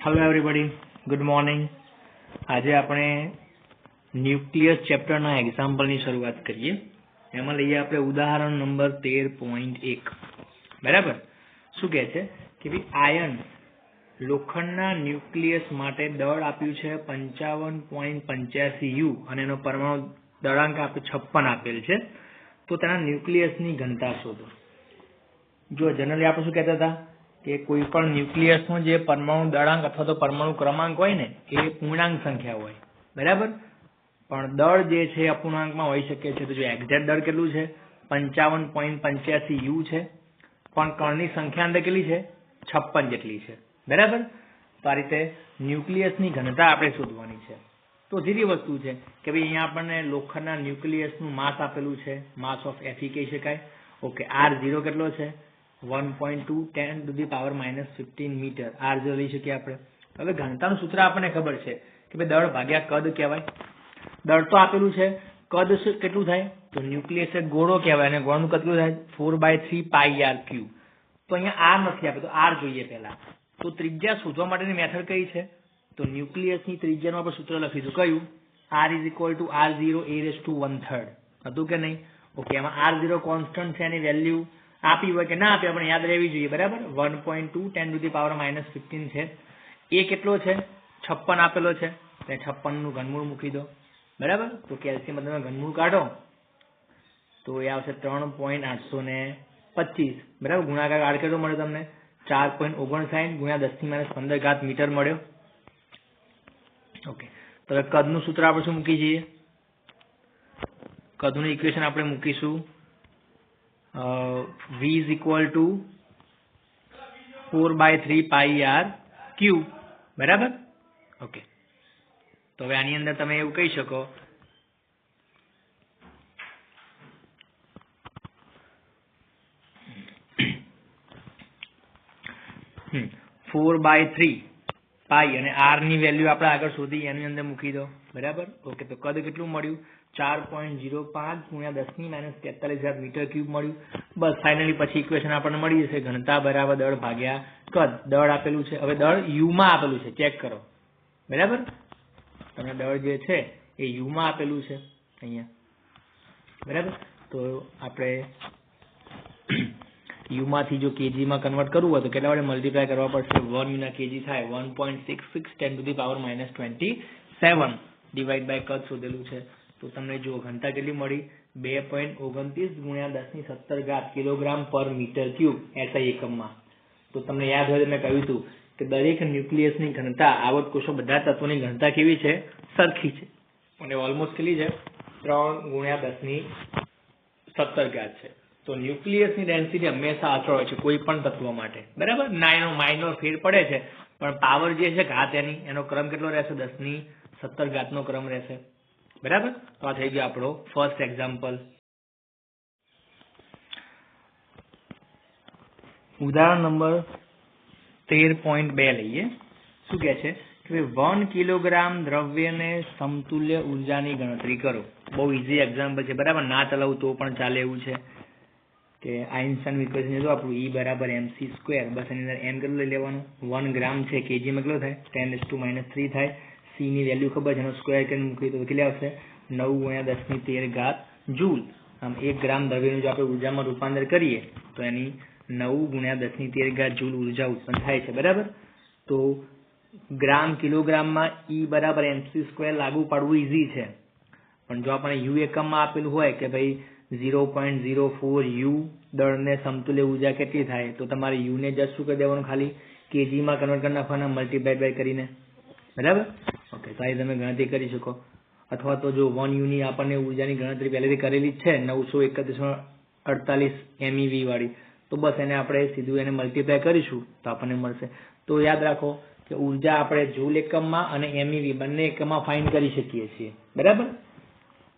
Hello everybody, good morning. આજે આપણે nucleus ચેપ્ટરના એક્ઝામ્પલની શરૂઆત કરીએ. એમાં લઈએ આપણે ઉદાહરણ નંબર 13.1. બરાબર. શું કહે છે કે ભાઈ આયન લોખંડના ન્યુક્લિયસ માટે દળ આપ્યું છે 55.85 U અને એનો પરમાણુ દળાંક આપ્યો 56 આપેલ છે. તો તેના ન્યુક્લિયસની ઘનતા શોધો. જો જનરલી આપણે શું કહેતા હતા કે કોઈ પણ ન્યુક્લિયસનો જે પરમાણુ દળાંક અથવા તો પરમાણુ ક્રમાંક હોય ને એ પૂર્ણાંક સંખ્યા હોય, બરાબર. પણ દળ જે છે અપૂર્ણાંકમાં હોઈ શકે છે. તો જો એક્ઝેક્ટ દળ કેટલું છે 55.85 U છે, પણ કણની સંખ્યા અંદર કેટલી છે 56 જેટલી છે, બરાબર. તો આ રીતે ન્યુક્લિયસની ઘનતા આપણે શોધવાની છે. તો સીધી વસ્તુ છે કે ભાઈ અહીંયા આપણને લોખંડના ન્યુક્લિયસનું માસ આપેલું છે, માસ ઓફ Fe કહી શકાય. ઓકે, R0 કેટલો છે 1.2 10⁻⁻15 મીટર. R0 લઈ શકીએ આપણે. હવે ઘનતાનું સૂત્ર આપણને ખબર છે કે ભાઈ દળ ભાગ્યા કદ કહેવાય. દળ તો આપેલું છે, કદ કેટલું થાય તો ન્યુક્લિયસ એક ગોળો કહેવાય અને ગોળનું કદ કેટલું થાય 4/3 πr3. તો અહીંયા R નથી આપે તો R જોઈએ પહેલા. તો ત્રિજ્યા શોધવા માટેની મેથડ કઈ છે તો ન્યુક્લિયસની ત્રિજ્યાનું આપણે સૂત્ર લખીશું. કયું? R = R0 a⁻⁻1/3 હતું કે નહીં? ઓકે, એમાં R0 કોન્સ્ટન્ટ છે, એની વેલ્યુ આપી હોય કે ના આપી આપણે યાદ રહેવી જોઈએ, બરાબર. 1.2 10⁻⁻15 છે. એ કેટલો છે 56 આપેલો છે, એટલે 56 નું ઘનમૂળ મૂકી દો, બરાબર. તો કેલ્શિયમ તમે ઘનમૂળ કાઢો તો એ આવશે 3.825, બરાબર. ગુણાકાર આડ કેટલો મળ્યો તમને 4.59 × 10⁻15 મીટર મળ્યો. ઓકે, તો હવે કદનું સૂત્ર આપણે શું મૂકી જઈએ? કદનું ઇક્વેશન આપણે મૂકીશું V = 4/3 πr3, બરાબર. ઓકે, તો હવે આની અંદર તમે એવું કહી શકો 4/3 પાઈ અને r ની વેલ્યુ આપણે આગળ શોધી એની અંદર મૂકી દો, બરાબર. ઓકે, તો કદ કેટલું મળ્યું 4.05 × 10⁻43 મીટર ક્યુબ મળ્યું. બસ ફાઇનલી પછી ઇક્વેશન આપણને મળી જશે ઘનતા બરાબર દળ ભાગ્યા કદ. દળ આપેલું છે, હવે દળ U માં આપેલું છે, ચેક કરો, બરાબર. તમને દળ જે છે એ U માં આપેલું છે અહીંયા, બરાબર. તો આપણે U માંથી જો kg માં કન્વર્ટ કરવું હોય તો કેટલા વડે મલ્ટીપ્લાય કરવા પડશે? 1 ના kg થાય 1.66 10⁻27 ડિવાઈડ બાય કદ શોધેલું છે. તો તમને જો ઘનતા કેટલી મળી 2.29 × 1017 કિલોગ્રામ પર મીટર ક્યુબ SI એકમમાં. તો તમને યાદ હોય તો મેં કહ્યું હતું કે દરેક ન્યુક્લિયસની ઘનતા આવર્ત કોષો બધા તત્વોની ઘનતા કેવી છે? સરખી છે, અને ઓલમોસ્ટ કેટલી છે 3 × 1017 છે. તો ન્યુક્લિયસની ડેન્સિટી હંમેશા અચળ હોય છે કોઈ પણ તત્વ માટે, બરાબર. માઇનોર ફેર પડે છે, પણ પાવર જે છે ઘાત એનો ક્રમ કેટલો રહેશે 10⁻17 નો ક્રમ રહેશે, બરાબર. તો આ થઈ ગયો આપણો ફર્સ્ટ એક્ઝામ્પલ. ઉદાહરણ નંબર 13.2 લઈએ. શું કહે છે કે 1 કિલોગ્રામ દ્રવ્યને સમતુલ્ય ઉર્જાની ગણતરી કરો. બહુ ઇઝી એક્ઝામ્પલ છે, બરાબર. ના ચલાવું તો પણ ચાલે એવું છે કે આઇન્સ્ટાઈન ઇક્વેશન જો આપણું E = mc². બસ એની અંદર m કેટલું લઈ લેવાનું 1 ગ્રામ છે, kg માં કેટલો થાય 10⁻³ થાય. c ની વેલ્યુ ખબર છે, એનો સ્ક્વેર કરીને મૂકી તો કેટલી આવશે 9 × 1013 જૂલ. આમ 1 ગ્રામ દ્રવ્યનું જો આપણે ઉર્જામાં રૂપાંતર કરીએ તો એની 9 × 1013 જૂલ ઉર્જા ઉત્પન્ન થાય છે, બરાબર. તો ગ્રામ કિલોગ્રામમાં E = mc² લાગુ પાડવું ઈઝી છે, પણ જો આપણે U એકમમાં આપેલું હોય કે ભાઈ 0.04 U દળને સમતુલ્ય ઉર્જા કેટલી થાય તો તમારે U ને જસ્ટ શું કરી દેવાનું ખાલી kg માં કન્વર્ટ કરી નાખવાના મલ્ટીપ્લાય બાય કરીને, બરાબર. ઓકે, તો આ તમે ગણતરી કરી શકો. અથવા તો જો 1 U ની આપણને ઉર્જાની ગણતરી પહેલેથી કરેલી જ છે 931.48 MeV વાળી, તો બસ એને આપણે સીધું એને મલ્ટીપ્લાય કરીશું તો આપણને મળશે. તો યાદ રાખો કે ઉર્જા આપણે જૂલ એકમમાં અને MeV બંને એકમમાં ફાઇન્ડ કરી શકીએ છીએ, બરાબર.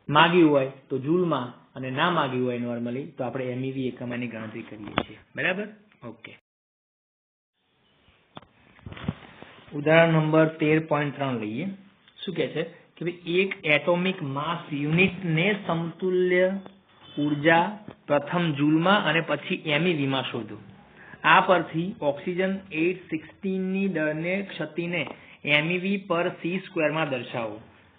માગ્યું હોય તો જૂલમાં અને ના માગ્યું હોય નોર્મલી તો આપણે MeV એકમની ગણતરી કરીએ છીએ, બરાબર. ઓકે, ઉદાહરણ નંબર 13.3 લઈએ. શું કહે છે કે ભાઈ એક એટોમિક માસ યુનિટને સમતુલ્ય ઉર્જા પ્રથમ જૂલમાં અને પછી MeV માં શોધો. આ પરથી ઓક્સિજન 816 ની દરને ક્ષતિને MeV/c² માં દર્શાવો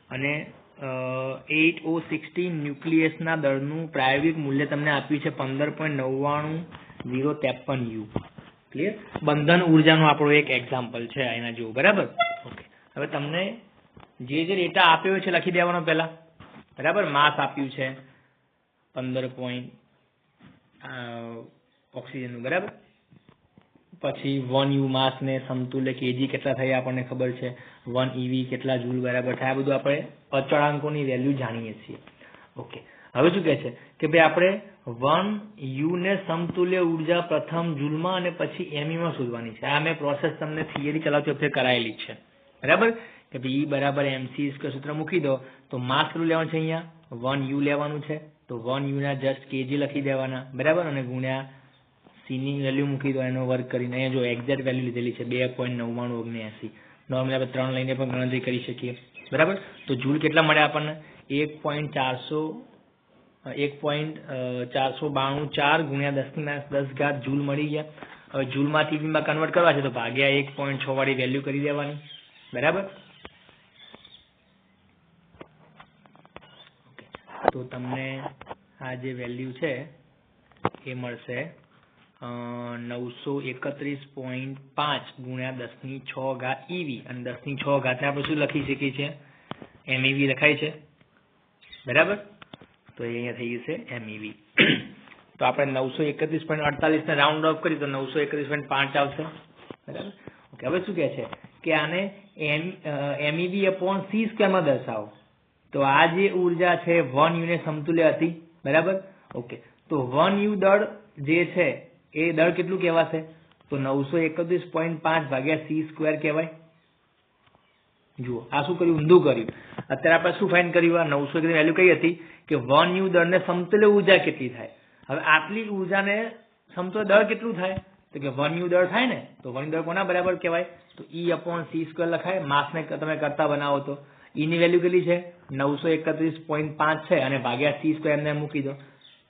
અને 8016 ન્યુક્લિયસના દળનું પ્રાયોગિક મૂલ્ય તમને આપ્યું છે 15.99053 U. ક્લિયર? બંધન ઉર્જાનું આપણો એક એક્ઝામ્પલ છે એના જેવું, બરાબર? ઓકે, હવે તમને જે ડેટા આપ્યો છે લખી દેવાનો પહેલા, બરાબર? માસ આપ્યું છે 15 ઓક્સિજનનું, બરાબર? પછી 1 U માસ ને સમતુલ્ય કેજી કેટલા થયા આપણને ખબર છે, 1 EV કેટલા જૂલ બરાબર થાય, આ બધું આપણે અચળાંકોની વેલ્યુ જાણીએ છીએ. ઓકે, હવે શું કહે છે કે ભાઈ આપણે 1 U ને સમતુલ્ય ઉર્જા પ્રથમ જૂલમાં અને પછી ME માં શોધવાની છે. આ મેં પ્રોસેસ તમને થિયરી ચલાવતી વખતે કરાયેલી છે, બરાબર? કે ભાઈ E બરાબર MC સૂત્ર મૂકી દો તો માસ કેટલું લેવાનું છે? અહીંયા 1 U લેવાનું છે, તો 1 U ના જસ્ટ કેજી લખી દેવાના, બરાબર? અને ગુણ્યા C ની વેલ્યુ મૂકી દો એનો વર્ગ કરીને. અહીંયા જો એક્ઝેક્ટ વેલ્યુ લીધેલી છે 2.9979. નોર્મલી આપણે 3 લઈને પણ ગણતરી કરી શકીએ, બરાબર? તો જૂલ કેટલા મળ્યા આપણને? 1.4924 ગુણ્યા 10 જૂલ મળી ગયા. હવે જૂલમાંથી EV માં કન્વર્ટ કરવા છે તો ભાગ્યા 1.6 વાળી વેલ્યુ કરી દેવાની, બરાબર? તો તમને આ જે વેલ્યુ છે એ મળશે 931.5 ગુણ્યા 10⁶ EV અને 10⁶ ને આપણે શું લખી શકીએ છીએ? MEV લખાય છે, બરાબર? તો એ અહીંયા થઈ ગયું છે MEV. તો આપણે 931.48 ને રાઉન્ડ ઓફ કરી તો 931.5 આવશે, બરાબર? ઓકે, હવે શું કહે છે કે આને MEV/c² માં દર્શાવો. તો આ જે ઉર્જા છે 1 U ને સમતુલ્ય હતી, બરાબર? ઓકે, તો 1 U દળ જે છે એ દળ કેટલું કહેવાશે? તો 931.5 ભાગ્યા c² કહેવાય. જુઓ આ શું કર્યું? ઊંધું કર્યું. અત્યારે આપણે શું ફાઇન્ડ કર્યું? આ 931 વેલ્યુ કઈ હતી કે 1 U દળને સમતુલ્ય ઉર્જા કેટલી થાય. હવે આટલી ઉર્જાને સમતુલ્ય દળ કેટલું થાય? તો કે 1 U દળ થાય ને, તો 1 U દળ કોના બરાબર કહેવાય? તો E/c² લખાય. માસને તમે કરતા બનાવો તો E ની વેલ્યુ કેટલી છે? 931.5 છે અને ભાગ્યા c² એમને મૂકી દો.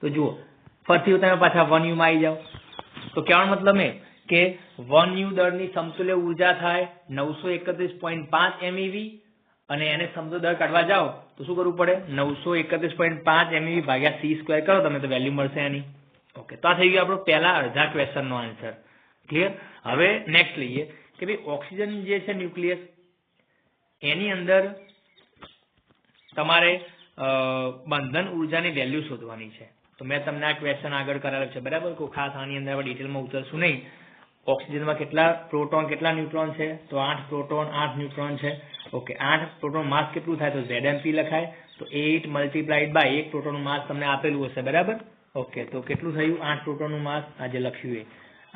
તો જુઓ ફરીથી તમે પાછા 1 U માં આવી જાઓ. તો કહેવાનો મતલબ એ કે 1 U દળની સમતુલ્ય ઉર્જા થાય 931.5 MeV અને એને સમતુલ્ય દળ કાઢવા જાઓ તો શું કરવું પડે? 931.5 MeV ભાગ્યા c² કરો તમે તો વેલ્યુ મળશે એની. ઓકે, તો આ થઈ ગયું આપણો પહેલા અડધા ક્વેશ્ચનનો આન્સર. ક્લિયર? હવે નેક્સ્ટ લઈએ કે ભાઈ ઓક્સિજન જે છે ન્યુક્લિયસ એની અંદર તમારે બંધન ઉર્જાની વેલ્યુ શોધવાની છે. તો મેં તમને આ ક્વેશ્ચન આગળ કરાવેલો છે, બરાબર? કોઈ ખાસ આની અંદર આપણે ડિટેલમાં ઉતરશું નહીં. ઓક્સિજનમાં કેટલા પ્રોટોન કેટલા ન્યુટ્રોન છે? તો 8 પ્રોટોન 8 ન્યુટ્રોન છે. ઓકે, 8 પ્રોટોન માસ કેટલું થાય? તો ZMP લખાય. તો 8 × એક પ્રોટોનનું માસ તમને આપેલું હશે, બરાબર? ઓકે, તો કેટલું થયું 8 પ્રોટોનનું માસ? આ જે લખ્યું એ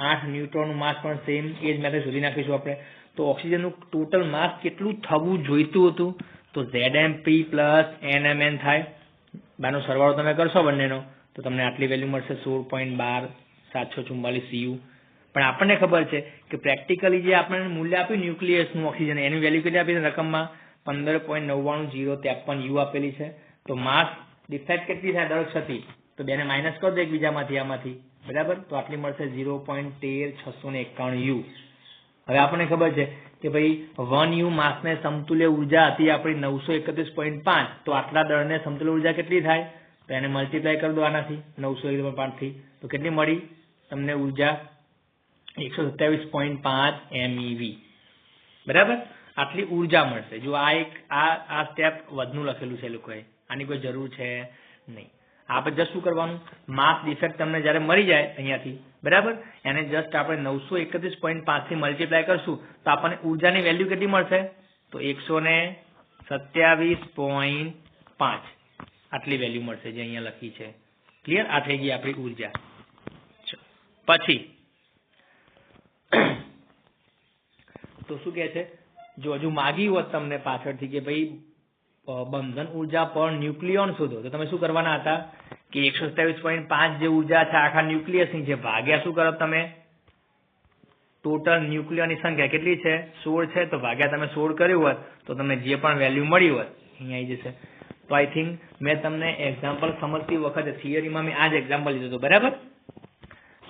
8 ન્યુટ્રોનનું માસ પણ સેમ એ જ મેથડ શોધી નાખીશું આપણે. તો ઓક્સિજનનું ટોટલ માસ કેટલું થવું જોઈતું હતું? તો ZMP + NMN થાય. બાનો સરવાળો તમે કરશો બંનેનો તો તમને આટલી વેલ્યુ મળશે 16.12744 CU. પણ આપણને ખબર છે કે પ્રેક્ટિકલી જે આપણને મૂલ્ય આપ્યું ન્યુક્લિયસનું ઓક્સિજન એની વેલ્યુ કેટલી આપી છે રકમમાં? 15.99053 U આપેલી છે. તો માસ ડિફેક્ટ કેટલી થાય દળ ક્ષતિ? તો બેને માઇનસ કરી દો એકબીજામાંથી આમાંથી, બરાબર? તો આટલી મળશે 0.13691 U. હવે આપણને ખબર છે કે ભાઈ 1 U માસને સમતુલ્ય ઉર્જા હતી આપણી 931.5. તો આટલા દળને સમતુલ્ય ઉર્જા કેટલી થાય? તો એને મલ્ટીપ્લાય કરી દો આનાથી 931.5 થી. તો કેટલી મળી તમને ઉર્જા? 127.5 MeV, બરાબર? આટલી ઉર્જા મળશે. જો આ એક આ સ્ટેપ વધનું લખેલું છે લોકોએ, આની કોઈ જરૂર છે નહીં. આપણે જસ્ટ શું કરવાનું? માસ ડિફેક્ટ તમને જ્યારે મળી જાય અહીંયાથી, બરાબર? એને જસ્ટ આપણે 931.5 થી મલ્ટીપ્લાય કરશું તો આપણને ઉર્જાની વેલ્યુ કેટલી મળશે? તો 127.5 આટલી વેલ્યુ મળશે જે અહીંયા લખી છે. ક્લિયર? આ થઈ ગઈ આપણી ઉર્જા. પછી તો શું કહે છે? જો હજુ માગી હોત તમને પાછળથી કે ભાઈ બંધન ઉર્જા પર ન્યુક્લિયોન શોધો તો તમે શું કરવાના હતા કે 127.5 જે ઉર્જા છે આખા ન્યુક્લિયસની છે ભાગ્યા શું કરો તમે? ટોટલ ન્યુક્લિયોનની સંખ્યા કેટલી છે? 16 છે. તો ભાગ્યા તમે 16 કર્યું હોત તો તમને જે પણ વેલ્યુ મળી હોત અહીંયા આવી જશે. તો આઈ થિંક મેં તમને એક્ઝામ્પલ સમજતી વખતે થિયરીમાં મેં આ જ એક્ઝામ્પલ લીધો હતો, બરાબર?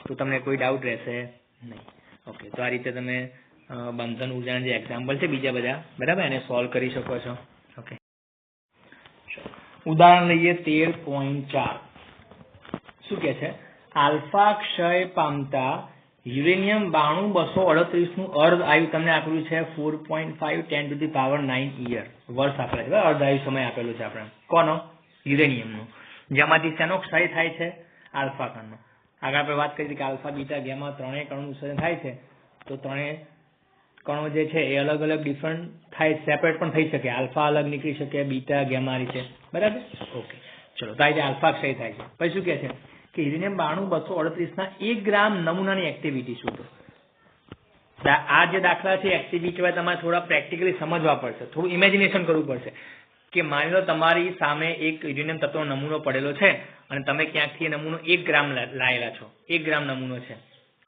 તો તમને કોઈ ડાઉટ રહેશે નહીં. ઓકે, તો આ રીતે તમે બંધન ઉર્જાના જે એક્ઝામ્પલ છે બીજા બધા, બરાબર, એને સોલ્વ કરી શકો છો. ઓકે, ઉદાહરણ લઈએ 13.4. શું કે છે? આલ્ફા ક્ષય પામતા યુરેનિયમ 92238 નું અર્ધ આયુ તમને આપેલું છે 4.5 10⁹ યર, વર્ષ આપેલા છે, અર્ધ આયુ સમય આપેલો છે આપણે. કોનો? યુરેનિયમનો. જેમાંથી શેનો ક્ષય થાય છે? આલ્ફા કણનો. આગળ આપણે વાત કરી કે આલ્ફા, બીટા, ગેમા ત્રણેય કણનું સર્જન થાય છે. તો ત્રણેય કણો જે છે એ અલગ અલગ ડિફરન્ટ થાય, સેપરેટ પણ થઈ શકે. આલ્ફા અલગ નીકળી શકે, બીટા, ગેમા રીતે, બરાબર. ઓકે, ચલો, તો આ રીતે આલ્ફા ક્ષય થાય છે. પછી શું કહે છે કે યુરેનિયમ 92238 ના 1 ગ્રામ નમૂનાની એક્ટિવિટી શોધો. આ જે દાખલા છે એક્ટિવિટી તમારે થોડા પ્રેક્ટિકલી સમજવા પડશે, થોડું ઇમેજિનેશન કરવું પડશે. કે માની લો તમારી સામે એક યુરેનિયમ તત્વનો નમૂનો પડેલો છે અને તમે ક્યાંકથી એ નમૂનો 1 ગ્રામ લાયેલા છો. 1 ગ્રામ નમૂનો છે,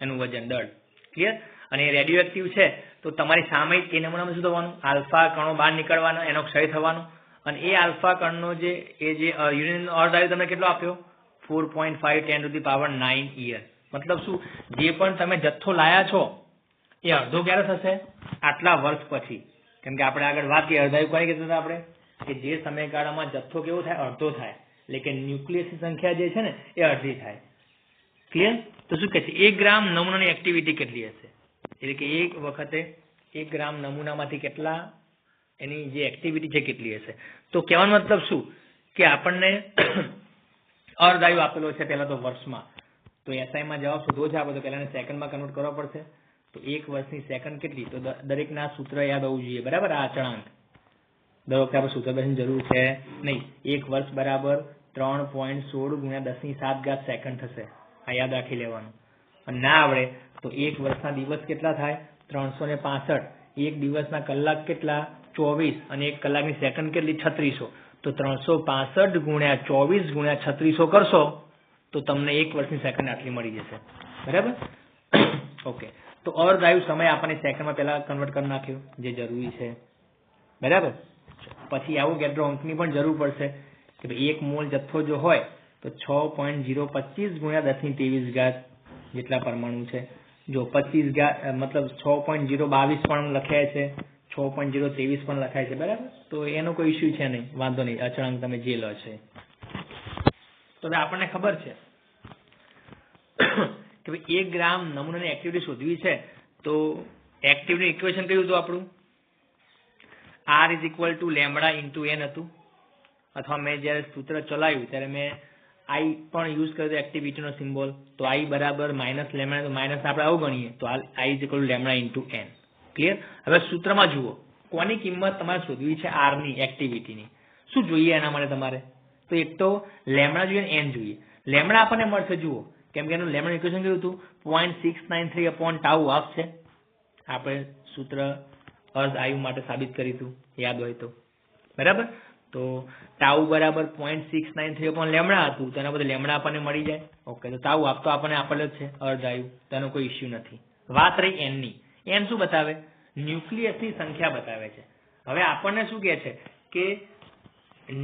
એનું વજન, દળ, ક્લિયર? અને એ રેડિયો એક્ટિવ છે, તો તમારી સામે એ નમૂનામાં શું થવાનું? આલ્ફા કણો બહાર નીકળવાના, એનો ક્ષય થવાનો. અને એ આલ્ફા કણનો જે યુરેનિયમનો અર્ધ આયુ તમને કેટલો આપ્યો? 4.5 10⁹ યર. મતલબ શું? જે પણ તમે જથ્થો લાયા છો એ અડધો ક્યારે થશે? આટલા વર્ષ પછી. કેમ કે આપણે આગળ વાત કરી અર્ધાયુ કોને કહેતા હતા આપણે? કે જે સમયગાળામાં જથ્થો કેવો થાય? અડધો થાય. એટલે કે ન્યુક્લિયસની સંખ્યા જે છે ને એ અડધી થાય. ક્લિયર? તો શું કહે છે? 1 ગ્રામ નમૂનાની એક્ટિવિટી કેટલી હશે? એટલે કે એક વખતે 1 ગ્રામ નમૂનામાંથી કેટલા એની જે એક્ટિવિટી છે કેટલી હશે? તો કહેવાનો મતલબ શું કે આપણને અર્ધાયુ આપેલો છે પહેલા તો વર્ષમાં. તો એસઆઈમાં જવાબ શોધવો છે આપણે, તો પહેલા સેકન્ડમાં કન્વર્ટ કરવા પડશે. તો 1 વર્ષની સેકન્ડ કેટલી? તો દરેકના સૂત્ર યાદ હોવું જોઈએ, બરાબર. આ અચળાંક દર વખતે આપણે સૂત્ર બેસની જરૂર છે નહીં. 1 વર્ષ બરાબર 3.16 × 10⁷ સેકન્ડ થશે. આ યાદ રાખી લેવાનું. અને ના આવડે તો 1 વર્ષના દિવસ કેટલા થાય? 365. 1 દિવસના કલાક કેટલા? 24. અને 1 કલાકની સેકન્ડ કેટલી? 3600. તો 365 × 24 × 3600 કરશો તો તમને 1 વર્ષની સેકન્ડ આટલી મળી જશે, બરાબર. ઓકે, તો અર્ધ આયુ સમય આપણને સેકન્ડમાં પહેલા કન્વર્ટ કરી નાખ્યો, જે જરૂરી છે, બરાબર. પછી આવું ગેડ્રો અંકની પણ જરૂર પડશે કે ભાઈ 1 મોલ જથ્થો જો હોય તો 6.025 × 10⁻23 જેટલા પરમાણુ છે. જો 25 મતલબ 6.022 પણ લખાય છે, 6.023 પણ લખાય છે, બરાબર. તો એનો કોઈ ઇસ્યુ છે નહીં, વાંધો નહીં, અચળાંક તમે જે લો છે. તો આપણને ખબર છે કે ભાઈ 1 ગ્રામ નમૂનાની એક્ટિવિટી શોધવી છે. તો એક્ટિવિટી ઇક્વેશન કયું હતું આપણું? R = λ × n હતું. અથવા મેં જ્યારે સૂત્ર ચલાવ્યું ત્યારે મેં I પણ યુઝ કર્યો એક્ટિવિટીનો સિમ્બોલ. તો I બરાબર -λ, તો માઇનસ આપણે આવું ગણીએ તો I = λ × n. ક્લિયર? હવે સૂત્રમાં જુઓ, કોની કિંમત તમારે શોધવી છે? R ની, એક્ટિવિટીની. શું જોઈએ એના માટે તમારે? તો એક તો λ જોઈએ ને n જોઈએ. λ આપણને મળશે, જુઓ, કેમ કે એનું λ ઇક્વેશન કેવું હતું? 0.693/τ છે. આપણે સૂત્ર અર્ધ આયુ માટે સાબિત કર્યું હતું, યાદ હોય તો, બરાબર. તો ટાઉ બરાબર 0.693/λ હતું, તો એના બદલે λ આપણને મળી જાય. ઓકે, તો ટાઉ આપતો આપણને આપેલો જ છે અર્ધ આયુ, તો એનો કોઈ ઇસ્યુ નથી. વાત રહી n ની. n શું બતાવે? ન્યુક્લિયસની સંખ્યા બતાવે છે. હવે આપણને શું કહે છે કે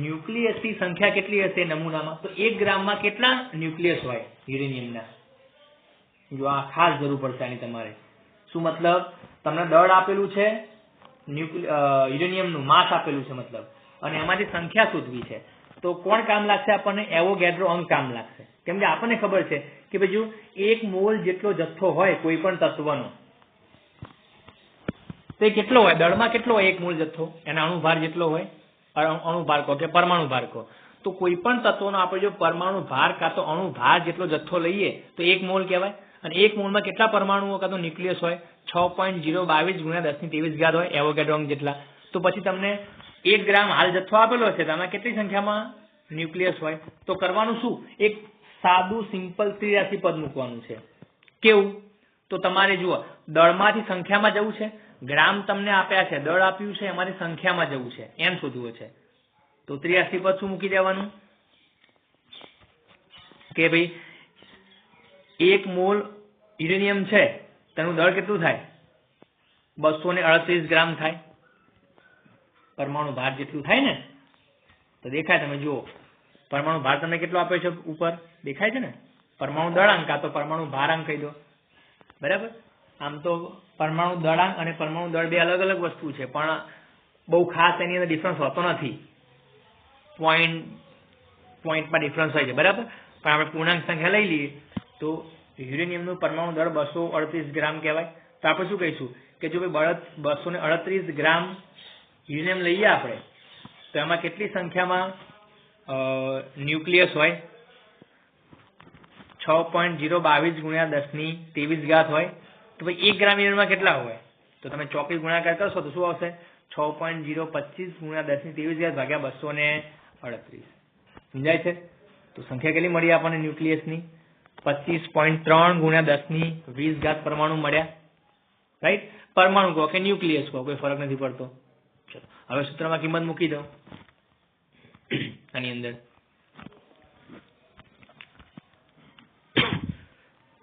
ન્યુક્લિયસની સંખ્યા કેટલી હશે નમૂનામાં? તો 1 ગ્રામમાં કેટલા ન્યુક્લિયસ હોય યુરેનિયમના? જો આ ખાસ જરૂર પડશે આની તમારે. શું મતલબ? તમને દળ આપેલું છે, યુરેનિયમનું માસ આપેલું છે મતલબ, અને એમાંથી સંખ્યા શોધવી છે. તો કોણ કામ લાગશે આપણને? એવોગેડ્રો અંક કામ લાગશે. કેમ કે આપણને ખબર છે કે ભાઈ જો 1 મોલ જેટલો જથ્થો હોય કોઈ પણ તત્વનો, તો એ કેટલો હોય? દળમાં કેટલો હોય 1 મોલ જથ્થો? એના અણુભાર જેટલો હોય. અણુભાર કહો કે પરમાણુ ભાર કહો. તો કોઈ પણ તત્વનો આપણે જો પરમાણુ ભાર કાં તો અણુભાર જેટલો જથ્થો લઈએ તો 1 મોલ કહેવાય. અને 1 મોલમાં કેટલા પરમાણુઓ કાં તો ન્યુક્લિયસ હોય? 6.022 × 10⁻23 હોય, એવોગેડ્રો અંક જેટલા. તો પછી તમને 1 ગ્રામ હાલ જથ્થો આપેલો છે, તો આમાં કેટલી સંખ્યામાં ન્યુક્લિયસ હોય? તો કરવાનું શું? એક સાદું સિમ્પલ ત્રિરાશી પદ મૂકવાનું છે. કેવું? તો તમારે જુઓ, દળમાંથી સંખ્યામાં જવું છે, ગ્રામ તમને આપ્યા છે, દળ આપ્યું છે, એમાંથી સંખ્યામાં જવું છે, એમ શોધવું છે. તો ત્રિરાશી પદ શું મૂકી દેવાનું કે ભાઈ 1 મોલ યુરેનિયમ છે, તેનું દળ કેટલું થાય? 238 ગ્રામ થાય. પરમાણુ ભાર જેટલું થાય ને? તો દેખાય, તમે જુઓ પરમાણુ ભાર તમને કેટલો આપ્યો છે ઉપર? દેખાય છે ને? પરમાણુ દળાંક કાં તો પરમાણુ ભારાંક કહી દો. બરાબર. આમ તો પરમાણુ દળાંક અને પરમાણુ દળ બે અલગ અલગ વસ્તુ છે, પણ બહુ ખાસ એની અંદર ડિફરન્સ હોતો નથી. પોઈન્ટમાં ડિફરન્સ હોય છે, બરાબર. પણ આપણે પૂર્ણાંક સંખ્યા લઈ લઈએ તો યુરેનિયમનું પરમાણુ દળ 238 ગ્રામ કહેવાય. તો આપણે શું કહીશું કે જો ભાઈ 238 ગ્રામ યુરેનિયમ લઈએ આપણે, તો એમાં કેટલી સંખ્યામાં ન્યુક્લિયસ હોય? 6.022 ગુણ્યા 10⁻23 હોય. તો ભાઈ 1 ગ્રામ યુરેનિયમમાં કેટલા હોય? તો તમે ચોકડી ગુણાકાર કરશો તો શું આવશે? 6.025 ગુણ્યા 10⁻23 ભાગ્યા 238. સમજાય છે? તો સંખ્યા કેટલી મળી આપણને ન્યુક્લિયસની? 25.3 ગુણ્યા 10⁻20 પરમાણુ મળ્યા. રાઈટ. પરમાણુ કહો કે ન્યુક્લિયસ કહો, કોઈ ફરક નથી પડતો. ચલો હવે સૂત્રમાં કિંમત મૂકી દો આની અંદર.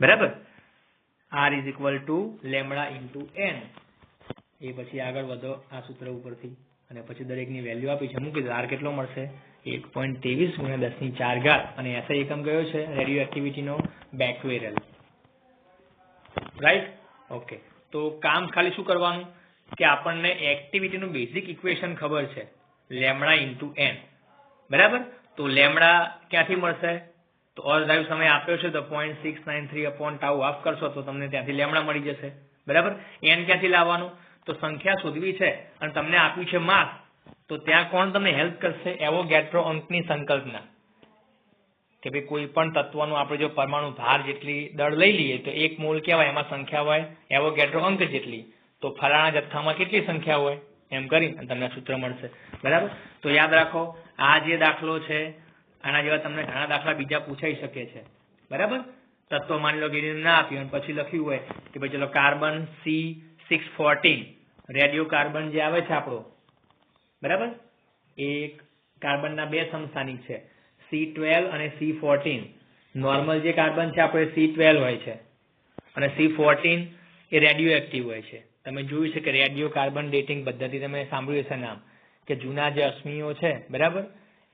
બરાબર. R is equal to lambda into n. એ પછી આગળ વધો આ સૂત્ર ઉપરથી અને પછી દરેકની વેલ્યુ આપી છે, મૂકી દો. R કેટલો મળશે? 1.23 ગુણ્યા 10⁻4 અને SI એકમ કયો છે? રેડિયો એક્ટિવિટીનો બેક્વેરેલ. રાઈટ. ઓકે. તો કામ ખાલી શું કરવાનું કે આપણને એક્ટિવિટીનું બેઝિક ઇક્વેશન ખબર છે, લેમડા ઇન્ટુ n. બરાબર. તો લેમડા ક્યાંથી મળશે? તો અર્ધવાયુ સમય આપ્યો છે તો 0.693/τ હાફ કરશો તો તમને ત્યાંથી લેમડા મળી જશે. બરાબર. n ક્યાંથી લાવવાનું? તો સંખ્યા શોધવી છે અને તમને આપ્યું છે માસ, તો ત્યાં કોણ તમને હેલ્પ કરશે? એવોગેડ્રો અંકની સંકલ્પના. કે ભાઈ કોઈ પણ તત્વનું આપણે જો પરમાણુ ભાર જેટલી દળ લઈ લઈએ તો 1 મોલ કહેવાય, એમાં સંખ્યા હોય એવોગેડ્રો અંક જેટલી. તો ફલાણા જથ્થામાં કેટલી સંખ્યા હોય એમ કરી અને તમને સૂત્ર મળશે. બરાબર. તો યાદ રાખો, આ જે દાખલો છે આના જેવા તમને ઘણા દાખલા બીજા પૂછાઈ શકે છે. બરાબર. તત્વ માની લો કે ના આપ્યું અને પછી લખ્યું હોય કે ભાઈ ચલો કાર્બન C614 રેડિયો કાર્બન જે આવે છે આપણો, બરાબર, એ કાર્બનના બે સમસ્થાનિક છે, C12 અને C14. નોર્મલ જે કાર્બન છે આપણે C12 હોય છે અને C14 એ રેડિયો એક્ટિવ હોય છે. તમે જોયું છે કે રેડિયો કાર્બન ડેટિંગ પદ્ધતિ તમે સાંભળ્યું હશે નામ, કે જૂના જે અશ્મિઓ છે, બરાબર,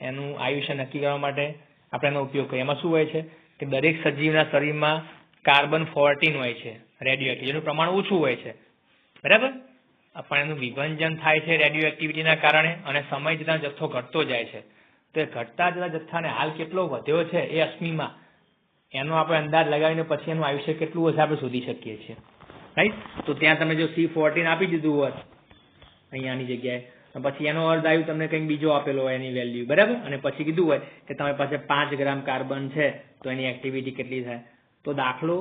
એનું આયુષ્ય નક્કી કરવા માટે આપણે એનો ઉપયોગ કરીએ. એમાં શું હોય છે કે દરેક સજીવના શરીરમાં કાર્બન 14 હોય છે રેડિયો એક્ટિવ, જેનું પ્રમાણ ઓછું હોય છે. બરાબર. પણ એનું વિભંજન થાય છે રેડિયો એક્ટિવિટીના કારણે અને સમય જતાં જથ્થો ઘટતો જાય છે. તો એ ઘટતા જતા જથ્થાને હાલ કેટલો વધ્યો છે એ અશ્મિમાં, એનો આપણે અંદાજ લગાવીને પછી એનું આયુષ્ય કેટલું હશે આપણે શોધી શકીએ છીએ. રાઈટ. તો ત્યાં તમે જો C14 આપી દીધું હોત અહીંયાની જગ્યાએ, પછી એનો અર્ધાયુ તમને કંઈક બીજો આપેલો હોય એની વેલ્યુ, બરાબર, અને પછી કીધું હોય કે તમારી પાસે 5 ગ્રામ કાર્બન છે તો એની એક્ટિવિટી કેટલી થાય. તો દાખલો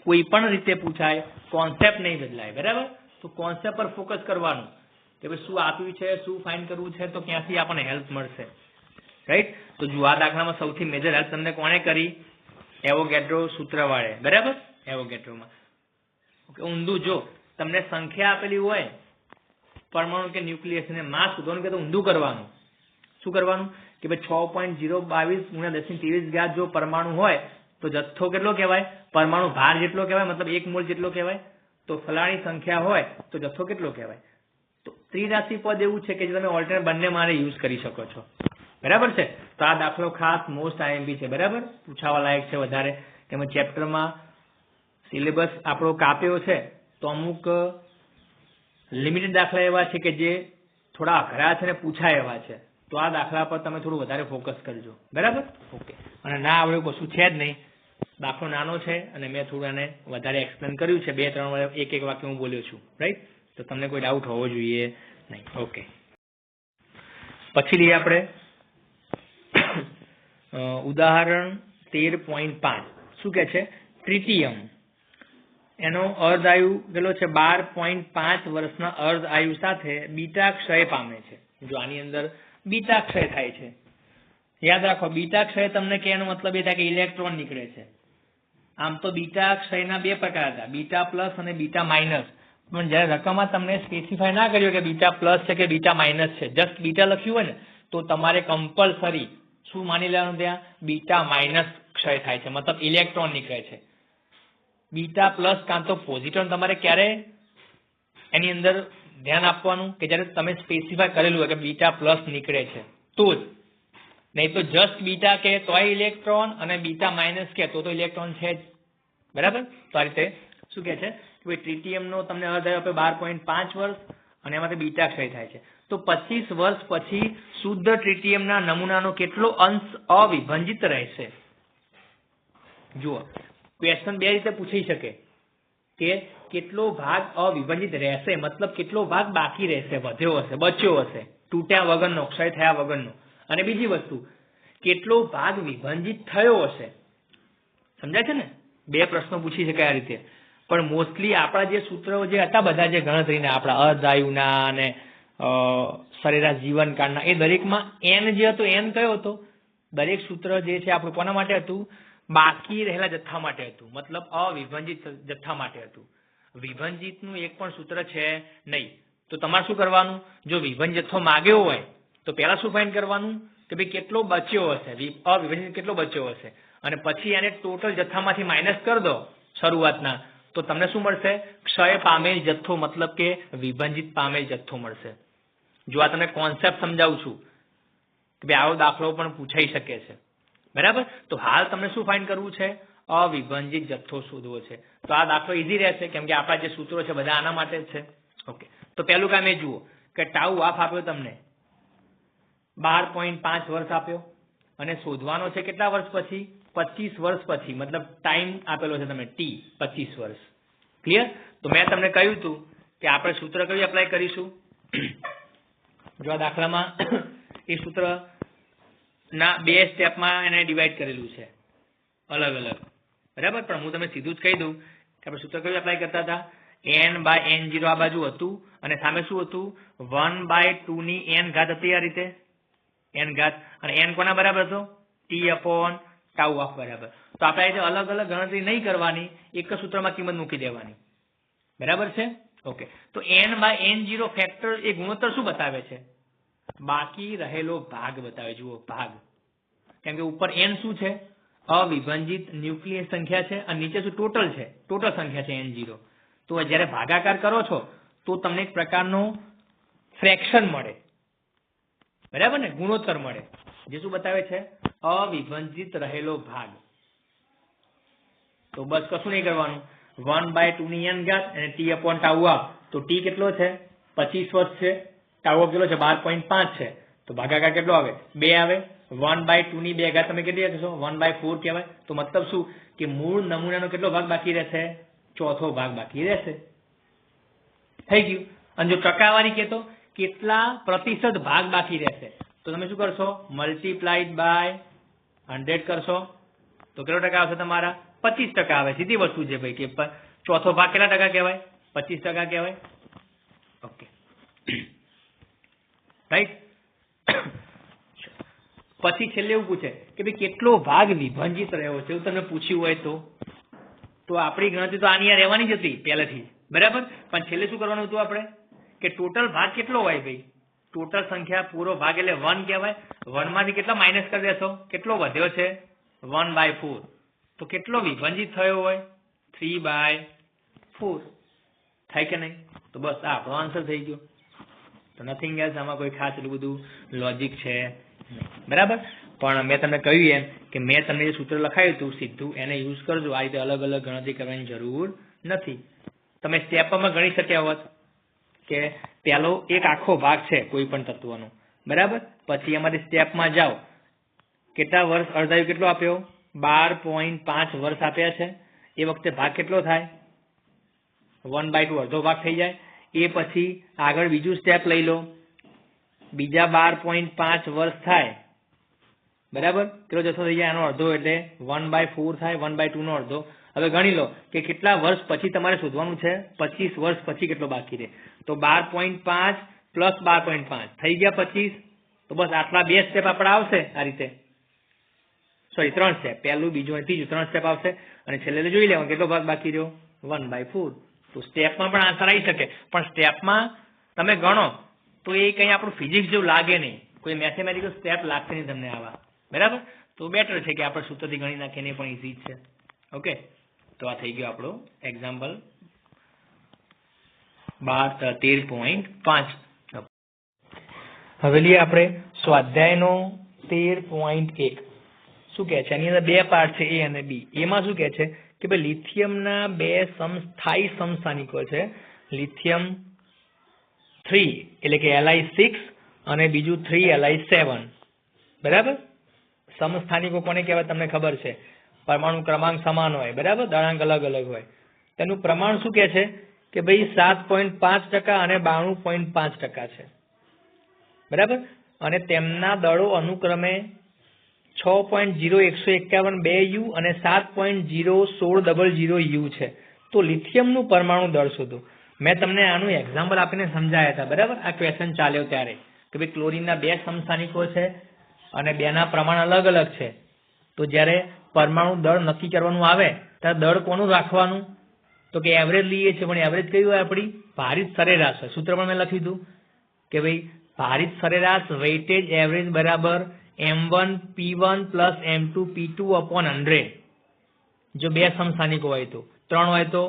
કોઈ પણ રીતે પૂછાય, કોન્સેપ્ટ નહીં બદલાય. બરાબર. તો કોન્સેપ્ટ પર ફોકસ કરવાનું કે ભાઈ શું આપ્યું છે, શું ફાઇન્ડ કરવું છે, તો ક્યાંથી આપણને હેલ્પ મળશે. રાઈટ. તો જો આ દાખલામાં સૌથી મેજર હેલ્પ તમને કોણે કરી? એવોગેડ્રો સૂત્ર વાળે. બરાબર. એવોગેડ્રોમાં ઓકે. ઊંધું જો તમને સંખ્યા આપેલી હોય પરમાણુ કે ન્યુક્લિયસ ને માસ શોધવાનું કે તો ઊંધું કરવાનું. શું કરવાનું કે ભાઈ 6.022 ગુણ્યા 10⁻23 જો પરમાણુ હોય તો જથ્થો કેટલો કહેવાય? પરમાણુ ભાર જેટલો કહેવાય, મતલબ 1 મોલ જેટલો કહેવાય. તો ફલાણી સંખ્યા હોય તો જથ્થો કેટલો કહેવાય? તો ત્રિરાશિ પદ એવું છે કે જે તમે ઓલ્ટરનેટ બંને માટે યુઝ કરી શકો છો. બરાબર છે. તો આ દાખલો ખાસ મોસ્ટ IMP છે. બરાબર. પૂછાવા લાયક છે વધારે. તેમાં ચેપ્ટરમાં સિલેબસ આપણો કાપ્યો છે તો અમુક લિમિટેડ દાખલા એવા છે કે જે થોડા અઘરા છે ને પૂછાય એવા છે. તો આ દાખલા પર તમે થોડું વધારે ફોકસ કરજો. બરાબર. ઓકે. અને ના આવડે કશું છે જ નહીં, દાખલો નાનો છે અને મેં થોડું એને વધારે એક્સપ્લેન કર્યું છે. 2-3 વાર એક વાક્ય હું બોલ્યો છું. રાઈટ. તો તમને કોઈ ડાઉટ હોવો જોઈએ નહીં. ઓકે. પછી લઈએ આપણે ઉદાહરણ 13.5. શું કે છે? ટ્રિટિયમ. એનો અર્ધાયુ કેટલો છે? 12.5 વર્ષના અર્ધાયુ સાથે બીટા ક્ષય પામે છે. જો આની અંદર બીટા ક્ષય થાય છે, યાદ રાખો, બીટા ક્ષય તમને કે એનો મતલબ એ થાય કે ઇલેક્ટ્રોન નીકળે છે. આમ તો બીટા ક્ષયના 2 પ્રકાર હતા, બીટા પ્લસ અને બીટા માઇનસ. પણ જ્યારે રકમમાં તમને સ્પેસિફાય ના કર્યો કે બીટા પ્લસ છે કે બીટા માઇનસ છે, જસ્ટ બીટા લખ્યું હોય ને તો તમારે કમ્પલસરી શું માની લેવાનું? ત્યાં બીટા માઇનસ ક્ષય થાય છે, મતલબ ઇલેક્ટ્રોન નીકળે છે. બીટા પ્લસ કાં તો પોઝિટ્રોન તમારે ક્યારે એની અંદર ધ્યાન આપવાનું કે જ્યારે તમે સ્પેસિફાય કરેલું હોય કે બીટા પ્લસ નીકળે છે તો જ, નહીં તો જસ્ટ બીટા કે તોય ઇલેક્ટ્રોન અને બીટા માઇનસ કે તો ઇલેક્ટ્રોન છે જ. બરાબર. તો આ રીતે શું કહે છે કે ભાઈ ટ્રિટિયમ નો તમને અર્ધ આપે 12.5 વર્ષ અને એમાંથી બીટા ક્ષય થાય છે. તો 25 વર્ષ પછી શુદ્ધ ટ્રિટિયમના નમૂનાનો કેટલો અંશ અવિભાજિત રહેશે? જુઓ, ક્વેશ્ચન બે રીતે પૂછી શકે કે કેટલો ભાગ અવિભાજિત રહેશે, મતલબ કેટલો ભાગ બાકી રહેશે, વધ્યો હશે, બચ્યો હશે, તૂટ્યા વગરનો, ક્ષય થયા વગરનો. અને બીજી વસ્તુ, કેટલો ભાગ વિભાજિત થયો હશે. સમજાય છે ને? બે પ્રશ્નો પૂછી શકાય આ રીતે. પણ મોસ્ટલી આપણા જે સૂત્રો જે હતા બધા જે ગણતરીના આપણા અર્ધાયુના અને સરેરાશ જીવનકાળના, એ દરેકમાં એન જે હતો એન કયો હતો? દરેક સૂત્ર જે છે આપણું કોના માટે હતું? બાકી રહેલા જથ્થા માટે હતું, મતલબ અવિભાજિત જથ્થા માટે હતું. વિભાજિતનું એક પણ સૂત્ર છે નહીં. તો તમારે શું કરવાનું? જો વિભાજિત જથ્થો માગ્યો હોય તો પહેલા શું ફાઇન્ડ કરવાનું કે ભાઈ કેટલો બચ્યો હશે, અવિભાજિત કેટલો બચ્યો હશે, અને પછી એને ટોટલ જથ્થામાંથી માઇનસ કરી દો શરૂઆતના, તો તમને શું મળશે? ક્ષય પામેલ જથ્થો, મતલબ કે વિભાજિત પામેલ જથ્થો મળશે. જો આ તમને કોન્સેપ્ટ સમજાવું છું કે ભાઈ આવો દાખલો પણ પૂછાઈ શકે છે. બરાબર. તો હાલ તમને શું ફાઇન્ડ કરવું છે? અવિભાજિત જથ્થો શોધવો છે. તો આ દાખલો ઈઝી રહેશે કેમ કે આપણા જે સૂત્રો છે બધા આના માટે જ છે. ઓકે. તો પહેલું કામ એ જુઓ કે ટાઉ હાફ આપ્યો તમને 12.5 વર્ષ આપ્યો અને શોધવાનો છે કેટલા વર્ષ પછી? 25 વર્ષ પછી, મતલબ ટાઈમ આપેલો છે તમે ટી 25 વર્ષ. ક્લિયર? તો મેં તમને કહ્યું હતું કે આપણે સૂત્ર કયું એપ્લાય કરીશું? જો આ દાખલામાં એ સૂત્ર ના બે સ્ટેપમાં એને ડિવાઈડ કરેલું છે અલગ અલગ. બરાબર. પણ હું તમને સીધું જ કહી દઉં કે આપણે સૂત્ર કયું એપ્લાય કરતા હતા? n/n0 આ બાજુ હતું અને સામે શું હતું? 1/2 ની n ઘાત હતી આ રીતે, n ઘાત. અને n કોના બરાબર હતો? t/τ હાફ બરાબર. તો આપણે આ રીતે અલગ અલગ ગણતરી નહીં કરવાની, એક જ સૂત્રમાં કિંમત મૂકી દેવાની. બરાબર છે? ઓકે. તો n/n0 ફેક્ટર એ ગુણોત્તર શું બતાવે છે? બાકી રહેલો ભાગ બતાવે. જુઓ, ભાગ. કેમ કે ઉપર n શું છે? અવિભાજિત ન્યુક્લિયસ સંખ્યા છે અને નીચે શું? ટોટલ છે, ટોટલ સંખ્યા છે n0. તો જ્યારે ભાગાકાર કરો છો તો તમને એક પ્રકારનો ફ્રેક્શન મળે. બરાબર ને? ગુણોત્તર મળે જે શું બતાવે છે? અવિભાજિત રહેલો ભાગ. તો બસ કશું નહીં કરવાનું, 1/2 ની n ઘાત અને t/τ હાફ. તો t કેટલો છે? 25 વર્ષ છે. ટાઉ કેટલો છે? 12.5 છે. તો ભાગાકાર કેટલો આવે? 2 આવે. 1/2 ની 2 ઘાત તમે કેટલી કહેશો? 1/4 કહેવાય. તો મતલબ શું કે મૂળ નમૂનાનો કેટલો ભાગ બાકી રહેશે? ચોથો ભાગ બાકી રહેશે. થઈ ગયું. અને જો ટકાવારી કહેતો કેટલા પ્રતિશત ભાગ બાકી રહેશે, તો તમે શું કરશો? મલ્ટીપ્લાઈડ બાય 100 કરશો. તો કેટલો ટકા આવશે તમારા? 25% આવે. સીધી વસ્તુ છે ભાઈ કે ચોથો ભાગ કેટલા ટકા કહેવાય? 25% કહેવાય. ઓકે. રાઈટ. પછી છેલ્લે એવું પૂછે કે ભાઈ કેટલો ભાગ વિભાજિત રહ્યો છે, એવું તમને પૂછ્યું હોય તો આપણી ગણતરી તો આની રહેવાની જ હતી પહેલેથી. બરાબર. પણ છેલ્લે શું કરવાનું હતું આપણે? કે ટોટલ ભાગ કેટલો હોય ભાઈ? ટોટલ સંખ્યા પૂરો ભાગ એટલે 1 કહેવાય. 1 માંથી કેટલા માઇનસ કરી દેશો? કેટલો વધ્યો છે? 1/4. તો કેટલો વિભાજિત થયો હોય? 3/4. થાય કે નહીં? તો બસ આ આપણો આન્સર થઈ ગયો. તો નથિંગ એલ્સ. આમાં કોઈ ખાસ એટલું બધું લોજિક છે નહીં. બરાબર. પણ મેં તમને કહ્યું એમ કે મેં તમને જે સૂત્ર લખાયું હતું સીધું એને યુઝ કરજો. આ રીતે અલગ અલગ ગણતરી કરવાની જરૂર નથી. તમે સ્ટેપમાં ગણી શક્યા હોત કે પહેલો એક આખો ભાગ છે કોઈ પણ તત્વનો. બરાબર. પછી એમાંથી સ્ટેપમાં જાઓ. કેટલા વર્ષ અર્ધાયુ કેટલો આપ્યો? 12.5 વર્ષ આપ્યા છે. એ વખતે ભાગ કેટલો થાય? 1/2 અડધો ભાગ થઈ જાય. એ પછી આગળ બીજું સ્ટેપ લઈ લો. બીજા 12.5 વર્ષ થાય. બરાબર. કેટલો જથ્થો થઈ જાય? આનો અડધો એટલે 1/4 થાય. 1/2 નો અડધો. હવે ગણી લો કે કેટલા વર્ષ પછી તમારે શોધવાનું છે? 25 વર્ષ પછી કેટલો બાકી રહે. તો 12.5 પ્લસ 12.5 થઈ ગયા 25. તો બસ આટલા બે સ્ટેપ આપણે આવશે આ રીતે. Sorry 3 step. પહેલું, બીજું અને ત્રીજું 3 સ્ટેપ આવશે. અને છેલ્લે જોઈ લેવાનું કેટલો ભાગ બાકી રહ્યો? 1/4. તો સ્ટેપમાં પણ આન્સર આવી શકે. પણ સ્ટેપમાં તમે ગણો તો એ કંઈ આપણું ફિઝિક્સ જેવું લાગે નહીં. કોઈ મેથેમેટિકલ સ્ટેપ લાગશે નહીં તમને આવા. બરાબર. તો બેટર છે કે આપણે સૂત્રથી ગણી નાખીને પણ ઇઝી છે. ઓકે. તો આ થઈ ગયો આપણો એક્ઝામ્પલ 13.5. હવે લઈએ આપણે સ્વાધ્યાયનો 13.1. શું કહે છે? એની અંદર બે પાર્ટ છે, એ અને બી. એમાં શું કહે છે કે ભાઈ લિથિયમના બે સમસ્થાયી સમસ્થાનિકો છે, લિથિયમ 3 એટલે કે Li6 અને બીજું 3Li7. બરાબર. સમસ્થાનિકો કોને કહેવાય તમને ખબર છે, પરમાણુ ક્રમાંક સમાન હોય, બરાબર, દળાંક અલગ અલગ હોય. તેનું પ્રમાણ શું કહે છે કે ભાઈ 7.5% અને 92.5% છે. બરાબર. અને તેમના દળો અનુક્રમે 6.0151 2U અને 7.01600 U છે. તો લિથિયમનું પરમાણુ દળ શોધો. મેં તમને આનું એક્ઝામ્પલ આપીને સમજાયા હતા, બરાબર, આ ક્વેશ્ચન ચાલ્યો ત્યારે કે ભાઈ ક્લોરીનના બે સમસ્થાનિકો છે અને બેના પ્રમાણ અલગ અલગ છે. તો જ્યારે પરમાણુ દળ નક્કી કરવાનું આવે ત્યારે દળ કોનું રાખવાનું, તો કે એવરેજ લઈએ છીએ, પણ એવરેજ કઈ હોય આપણી ભારિત સરેરાશ હોય. સૂત્ર પણ મેં લખ્યું હતું કે ભાઈ ભારિત સરેરાશ વેઇટેજ એવરેજ બરાબર M1 P1 plus M2 P2 upon 100. જો બે સમસ્થાનિકો હોય તો, 3 હોય તો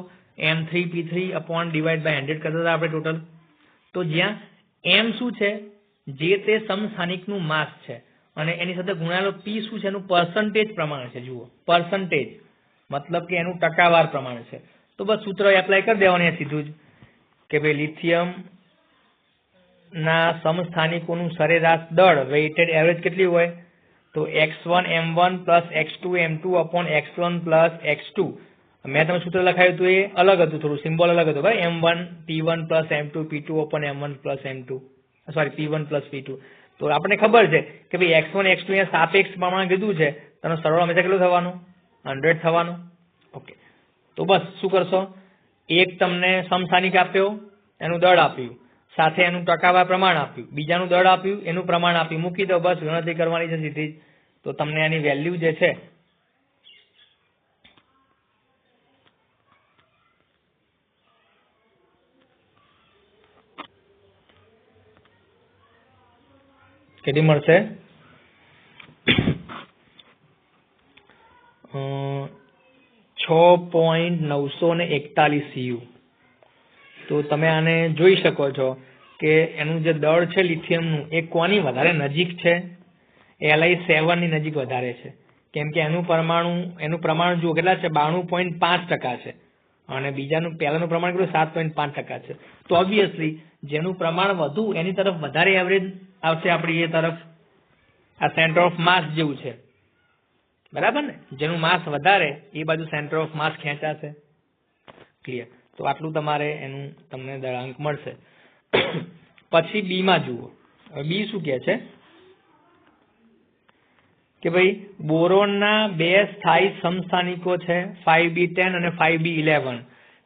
M3 P3 upon divide by 100 કરતા હતા આપણે ટોટલ. તો જ્યાં M શું છે, જે તે સમસ્થાનિકનું માસ છે, અને એની સાથે ગુણાયેલો P શું છે, એનું પર્સન્ટેજ પ્રમાણ છે. જુઓ, પર્સન્ટેજ મતલબ કે એનું ટકાવાર પ્રમાણ છે. તો બસ સૂત્ર એપ્લાય કરી દેવાનું સીધું જ કે ભાઈ લિથિયમ ના સમસ્થાનિકોનું સરેરાશ દળ વેઇટેડ એવરેજ કેટલી હોય, તો x1 m1 plus x2 m2 upon x1 plus x2. મેં તમે સૂત્ર લખાયું હતું એ અલગ હતું, થોડું સિમ્બોલ અલગ હતું ભાઈ, m1 p1 plus m2 p2 upon m1 plus m2, sorry p1 plus p2. તો આપણને ખબર છે કે ભાઈ x1 x2 અહીંયા સાપેક્ષ પ્રમાણ કીધું છે, તેનો સરવાળો હંમેશા કેટલું થવાનું, 100 થવાનું. ઓકે. તો બસ શું કરશો, એક તમને સમસ્થાનિક આપ્યો એનું દળ આપ્યું, સાથે એનું ટકાવાર પ્રમાણ આપ્યું, બીજાનું દળ આપ્યું એનું પ્રમાણ આપ્યું, મૂકી દો, બસ ગણતરી કરવાની છે સીધી જ. તો તમને એની વેલ્યુ જે છે કેટલી મળશે, 6.941 CU. તો તમે આને જોઈ શકો છો કે એનું જે દળ છે લિથિયમનું એ કોની વધારે નજીક છે, Li7 ની નજીક વધારે છે, કેમ કે એનું પ્રમાણ જુઓ કેટલા છે, 92.5% છે, અને બીજાનું પહેલાનું પ્રમાણ કેટલું 7.5% છે. તો ઓબ્વિયસલી જેનું પ્રમાણ વધુ એની તરફ વધારે એવરેજ આવશે આપણી એ તરફ, આ સેન્ટર ઓફ માસ જેવું છે, બરાબર ને, જેનું માસ વધારે એ બાજુ સેન્ટર ઓફ માસ ખેંચાશે. ક્લિયર. તો આટલું તમારે એનું તમને દળાંક મળશે. પછી બી માં જુઓ, બી શું કહે છે કે ભાઈ બોરોનના બે સ્થાયી સમસ્થાનિકો છે 5B10 અને 5B11.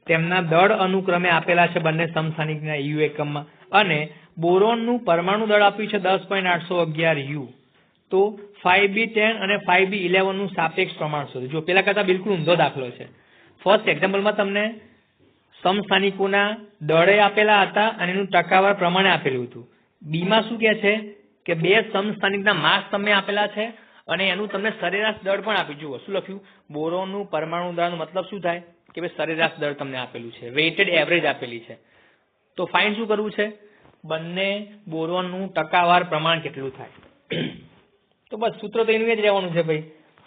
તેમના દળ અનુક્રમે આપેલા છે બંને સમસ્થાનિકના યુ એકમમાં, અને બોરોનનું પરમાણુ દળ આપ્યું છે 10.811 U. તો 5B10 અને 5B11 નું સાપેક્ષ પ્રમાણ શોધો. જો પેલા કરતા બિલકુલ ઊંધો દાખલો છે. ફર્સ્ટ એક્ઝામ્પલમાં તમને સમસ્થાનિકોના દળે આપેલા હતા અને એનું ટકાવાર પ્રમાણે આપેલું હતું. બીમાં શું કહે છે કે બે સમસ્થાનિકના માસ તમને આપેલા છે અને એનું તમને સરેરાશ દળ પણ આપ્યું. જુઓ શું લખ્યું, બોરોનનું પરમાણુ દળનો મતલબ શું થાય કે ભાઈ સરેરાશ દળ તમને આપેલું છે, વેઇટેડ એવરેજ આપેલી છે. તો ફાઇન્ડ શું કરવું છે, બંને બોરોનનું ટકાવાર પ્રમાણ કેટલું થાય. તો બસ સૂત્ર તો એનું જ રહેવાનું છે ભાઈ,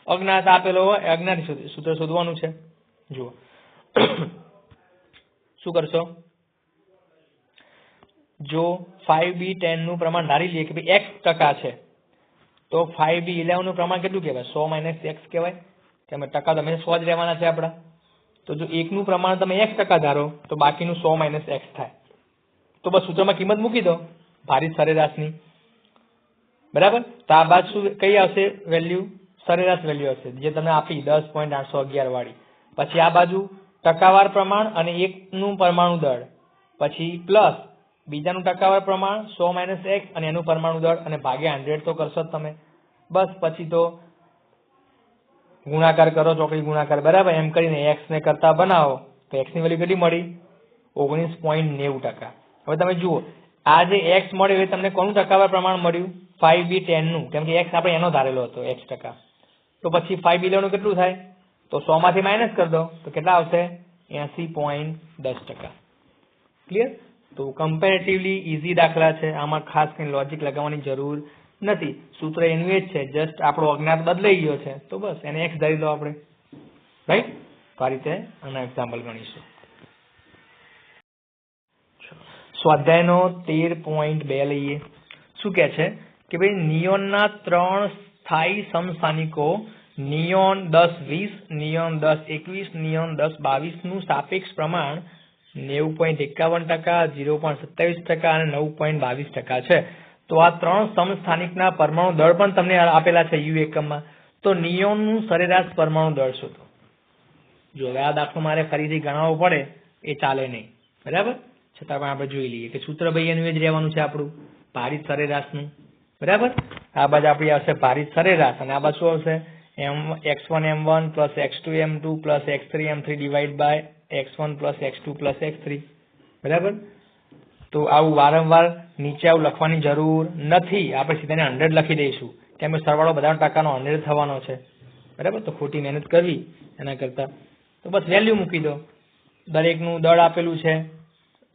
અજ્ઞાત આપેલો હોય અજ્ઞાત સૂત્ર શોધવાનું છે. જુઓ શું કરશો, જો 5B10 નું પ્રમાણ ધારી લઈએ કે ભાઈ x% છે, તો 5B11 નું પ્રમાણ કેટલું કહેવાય, 100 - x કહેવાય, કે અમે ટકા તમે 100 જ રહેવાના છે આપણા. તો જો એકનું પ્રમાણ તમે x% ધારો તો બાકીનું 100 - x થાય. તો બસ સૂત્રમાં કિંમત મૂકી દો ભારિત સરેરાશની, બરાબર. તો આ બાદ શું કઈ આવશે વેલ્યુ, સરેરાશ વેલ્યુ હશે જે તમે આપી 10.811 વાળી. પછી આ બાજુ ટકાવાર પ્રમાણ અને એકનું પરમાણુ દળ, પછી પ્લસ બીજાનું ટકાવાર પ્રમાણ 100 - x અને એનું પરમાણુ દળ, અને ભાગ્યા 100 તો કરશો જ તમે. બસ પછી તો ગુણાકાર કરો, ચોકડી ગુણાકાર, બરાબર. એમ કરીને x ને કરતા બનાવો તો x ની વેલ્યુ કેટલી મળી, 19.90%. હવે તમે જુઓ આ જે x મળ્યો એ તમને કોનું ટકાવાર પ્રમાણ મળ્યું, 5B10 નું, કેમ કે x આપણે એનો ધારેલો હતો x%. તો પછી 5B11 નું કેટલું થાય, તો 100 માંથી માઇનસ કરી દો તો કેટલા આવશે, 80.10%. ક્લિયર. તો કમ્પેરેટિવલી ઈઝી દાખલા છે, આમાં ખાસ કંઈ લોજિક લગાવવાની જરૂર નથી. સૂત્ર એનું જ છે, જસ્ટ આપણો અજ્ઞાત બદલાઈ ગયો છે તો બસ એને x ધારી લો આપણે, રાઈટ. તો આ રીતે આના એક્ઝામ્પલ ગણીશું. સ્વાધ્યાયનો 13.2 લઈએ. શું કહે છે કે ભાઈ નિયોનના 3 સ્થાયી સમસ્થાનિકો નિયોન 10-20, નિયોન 10-21, નિયોન 10-22 નું સાપેક્ષ પ્રમાણ 90.51%, 0.27% અને 9.22% છે. તો આ 3 સમસ્થાનિકના પરમાણુ દળ પણ તમને આપેલા છે યુ એકમમાં. તો નિયોનનું સરેરાશ પરમાણુ દળ શોધો. જો હવે આ દાખલો મારે ફરીથી ગણાવવો પડે એ ચાલે નહીં, બરાબર? છતાં પણ આપણે જોઈ લઈએ કે સૂત્ર ભાઈ એનું જ રહેવાનું છે આપણું, ભારિત સરેરાશનું, બરાબર? આ બાજુ આપણી આવશે ભારિત સરેરાશ અને આ બાજુ શું આવશે? x1 m1 plus x2 m2 plus x3 m3 divide by x1 plus x2 plus x3, બરાબર? તો આવું વારંવાર નીચે આવું લખવાની જરૂર નથી. આપણે સીધા 100 લખી દઈશું કેમ કે સરવાળો બધા ટકાનો 100 થવાનો છે, બરાબર? તો ખોટી મહેનત કરવી એના કરતા તો બસ વેલ્યુ મૂકી દો. દરેકનું દળ આપેલું છે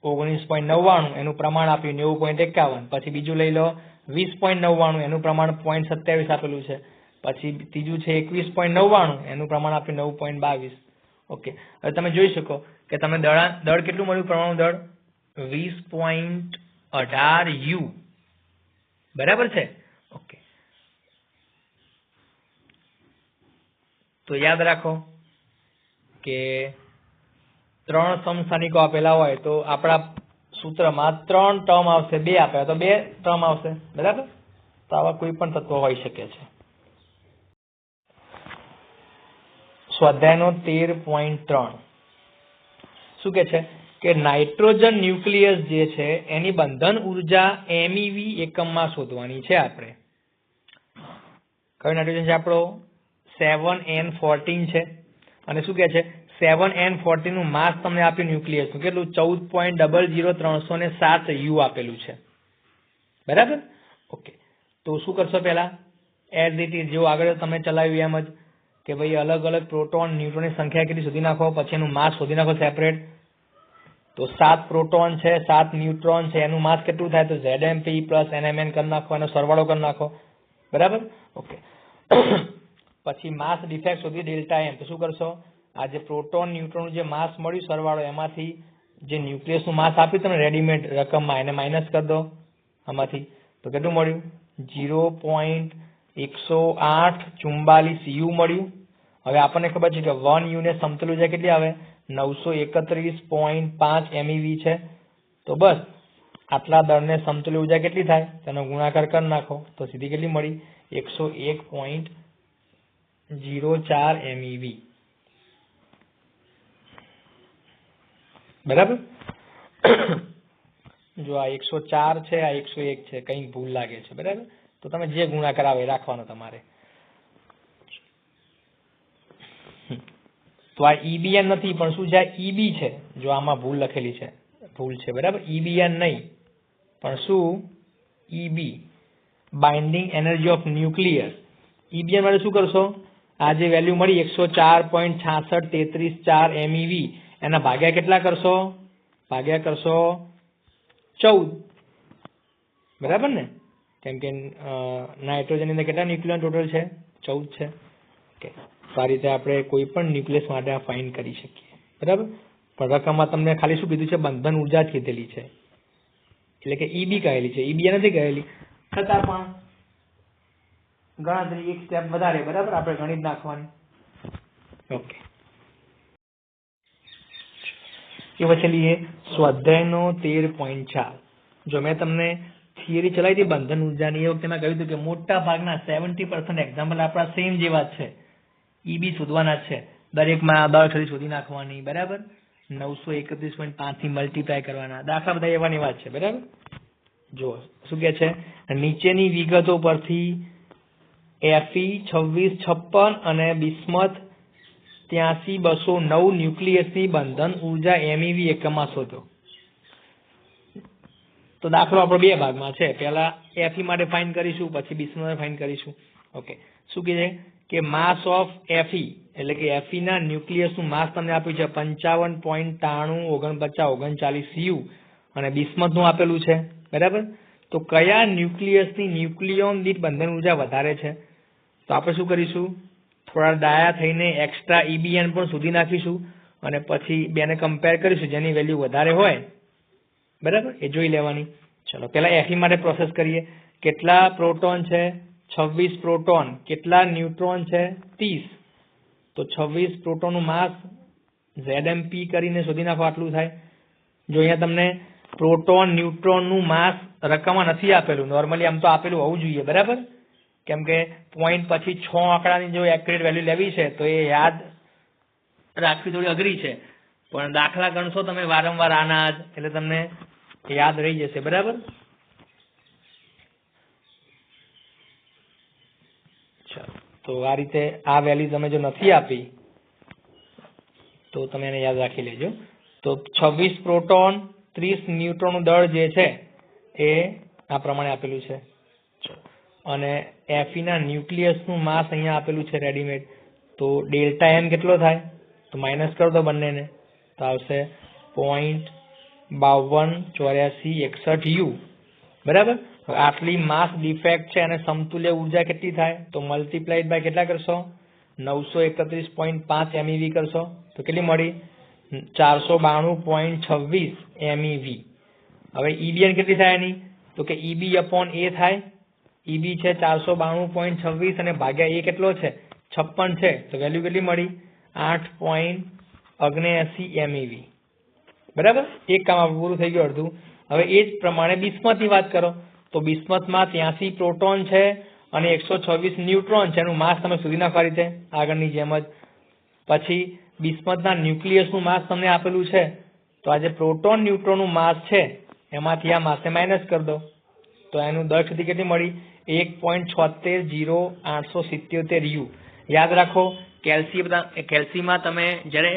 19.99, એનું પ્રમાણ આપ્યું 90.51. પછી બીજું લઈ લો 20.99, એનું પ્રમાણ 0.27 આપેલું છે. પછી ત્રીજું છે 21.99, એનું પ્રમાણ આપ્યું 9.22. ઓકે, હવે તમે જોઈ શકો કે તમે દળ કેટલું મળ્યું? પરમાણુ દળ 20.18 U, બરાબર છે? ઓકે, તો યાદ રાખો કે 3 સમસ્થાનિકો આપેલા હોય તો આપણા સૂત્રમાં 3 ટર્મ આવશે, 2 આપ્યા તો 2 ટર્મ આવશે, બરાબર? તો આવા કોઈ પણ તત્વો હોઈ શકે છે. સ્વાધ્યાયનો 13.3 શું કે છે કે નાઇટ્રોજન ન્યુક્લિયસ જે છે એની બંધન ઉર્જા MeV એકમમાં શોધવાની છે આપણે. કયો નાઇટ્રોજન છે આપણો? 7N14 છે. અને શું કે છે 7N14 નું માસ તમને આપ્યું ન્યુક્લિયસનું કેટલું? 14.00307 U આપેલું છે, બરાબર? ઓકે, તો શું કરશો? પહેલા એઝ ઇટ ઇઝ જેવું આગળ તમે ચલાવ્યું એમ જ કે ભાઈ અલગ અલગ પ્રોટોન ન્યુટ્રોનની સંખ્યા કેટલી શોધી નાખો, પછી એનું માસ શોધી નાખો સેપરેટ. તો 7 પ્રોટોન છે, 7 ન્યુટ્રોન છે, એનું માસ કેટલું થાય? તો ZnP પ્લસ NMN કરી નાખો, એનો સરવાળો કરી નાખો, બરાબર? ઓકે, પછી માસ ડિફેક્ટ શોધી ડેલ્ટા M. તો શું કરશો? આ જે પ્રોટોન ન્યુટ્રોન જે માસ મળ્યું સરવાળો, એમાંથી જે ન્યુક્લિયસનું માસ આપ્યું તમને રેડીમેડ રકમમાં એને માઇનસ કરી દો આમાંથી. તો કેટલું મળ્યું? 0.10844 U મળ્યું. હવે આપણને ખબર છે કે 1 U ને સમતલ ઉર્જા કેટલી આવે? 931.5 MeV છે. તો બસ આટલા દળને સમતલ ઉર્જા કેટલી થાય તેનો ગુણાકાર કરી નાખો તો સીધી કેટલી મળી? 101.04 MeV, બરાબર? જો આ 104 છે, આ 101 છે, કંઈક ભૂલ લાગે છે, બરાબર? તો તમે જે ગુણાકાર આવે એ રાખવાનો તમારે. તો આ EBN નથી પણ શું છે? EB છે. જો આમાં ભૂલ લખેલી છે, ભૂલ છે, બરાબર? EBN નહીં પણ શું? EB, binding energy of nucleus. EBN માટે શું કરશો? આ જે વેલ્યુ મળી 104.6633 MeV એના ભાગ્યા કેટલા કરશો? ભાગ્યા કરશો 14, બરાબર ને? કેમ કે નાઇટ્રોજનની અંદર કેટલા ન્યુક્લિયન ટોટલ છે? 14 છે. ઓકે, તો આ રીતે આપણે કોઈ પણ ન્યુક્લિયસ માટે આ ફાઇન્ડ કરી શકીએ, બરાબર? પણ રકમમાં તમને ખાલી શું કીધું છે? બંધન ઉર્જા જ કીધેલી છે, એટલે કે EB કહેલી છે, EB નથી કહેલી. છતાં પણ ગણતરી એક સ્ટેપ વધારે, બરાબર? આપણે ગણિત નાખવાની. ઓકે, એ પછી લઈએ સ્વાધ્યાયનો 13.4. જો મેં તમને થિયરી ચલાવી હતી બંધન ઉર્જાની, એ વખતે મેં કહ્યું હતું કે મોટા ભાગના 70% એક્ઝામ્પલ આપણા સેમ જેવા જ છે. EB શોધવાના જ છે, દરેકમાં દળ શોધી નાખવાની, બરાબર? 931.5 થી મલ્ટીપ્લાય કરવાના, દાખલા બધા એવાની વાત છે, બરાબર? જો શું કે છે? નીચેની વિગતો પરથી Fe 2656 અને બિસ્મથ 83-209 ન્યુક્લિયસની બંધન ઉર્જા MeV એકમમાં શોધો. તો દાખલો આપણો 2 ભાગમાં છે. પહેલા Fe માટે ફાઇન્ડ કરીશું, પછી બિસ્મથ માટે ફાઇન્ડ કરીશું. ઓકે, શું કહે છે કે માસ ઓફ Fe એટલે કે Fe ના ન્યુક્લિયસનું માસ તમને આપ્યું છે 55.934939 U અને બિસ્મથનું આપેલું છે, બરાબર? તો કયા ન્યુક્લિયસની ન્યુક્લિયોન દીઠ બંધન ઉર્જા વધારે છે? તો આપણે શું કરીશું? થોડા ડાયા થઈને એક્સ્ટ્રા EBN પણ શોધી નાખીશું અને પછી બેને કમ્પેર કરીશું, જેની વેલ્યુ વધારે હોય બરાબર એ જોઈ લેવાની. ચલો પહેલા Fe માટે પ્રોસેસ કરીએ. કેટલા પ્રોટોન છે? 26 પ્રોટોન. કેટલા ન્યુટ્રોન છે? 30. તો 26 પ્રોટોનનું માસ ZMP કરીને શોધી નાખો, આટલું થાય. જો અહીંયા તમને પ્રોટોન ન્યુટ્રોનનું માસ રકમમાં નથી આપેલું, નોર્મલી આમ તો આપેલું હોવું જોઈએ બરાબર, કેમ કે પોઈન્ટ પછી 6 આંકડાની જો એક્યુરેટ વેલ્યુ લેવી છે તો એ યાદ રાખવી થોડી અઘરી છે, પણ દાખલા ગણશો તમે વારંવાર આના જ, એટલે તમને યાદ રહી જશે બરાબર. તો આ રીતે આ વેલ્યુ તમે જો નથી આપી તો તમે એને યાદ રાખી લેજો. તો 26 પ્રોટોન 30 ન્યુટ્રોનનું દળ જે છે એ આ પ્રમાણે આપેલું છે. અને Fe ના ન્યુક્લિયસનું માસ અહીંયા આપેલું છે રેડીમેડ. તો ડેલ્ટા M કેટલો થાય? તો માઇનસ કર દો બંનેને, તો આવશે 0.528461 U બરાબર. આટલી માસ ડિફેક્ટ છે અને સમતુલ્ય ઉર્જા કેટલી થાય? તો મલ્ટીપ્લાઈડ બાય કેટલા કરશો? 931.5 MeV કરશો તો કેટલી મળી? 492.26 MeV. હવે EBN કેટલી થાય એની? તો કે EB/A થાય. EB છે 492.26 અને ભાગ્યા A કેટલો છે? 56 છે. તો વેલ્યુ કેટલી મળી? 8.79 MeV બરાબર. એક કામ આપણું પૂરું થઈ ગયું અડધું. હવે એ જ પ્રમાણે બિસ્મથની વાત કરો તો બિસ્મથમાં 83 પ્રોટોન છે અને 126 ન્યુટ્રોન છે. એનું માસ તમે શોધી નાખો આ રીતે આગળની જેમ જ. પછી બિસ્મથના ન્યુક્લિયસનું માસ તમને આપેલું છે, તો આ જે પ્રોટોન ન્યુટ્રોનનું માસ છે એમાંથી આ માસને માઇનસ કરી દો, તો એનું દર સુધી કેટલી મળી? 1.70877 U. યાદ રાખો કેલ્સીમાં તમે જ્યારે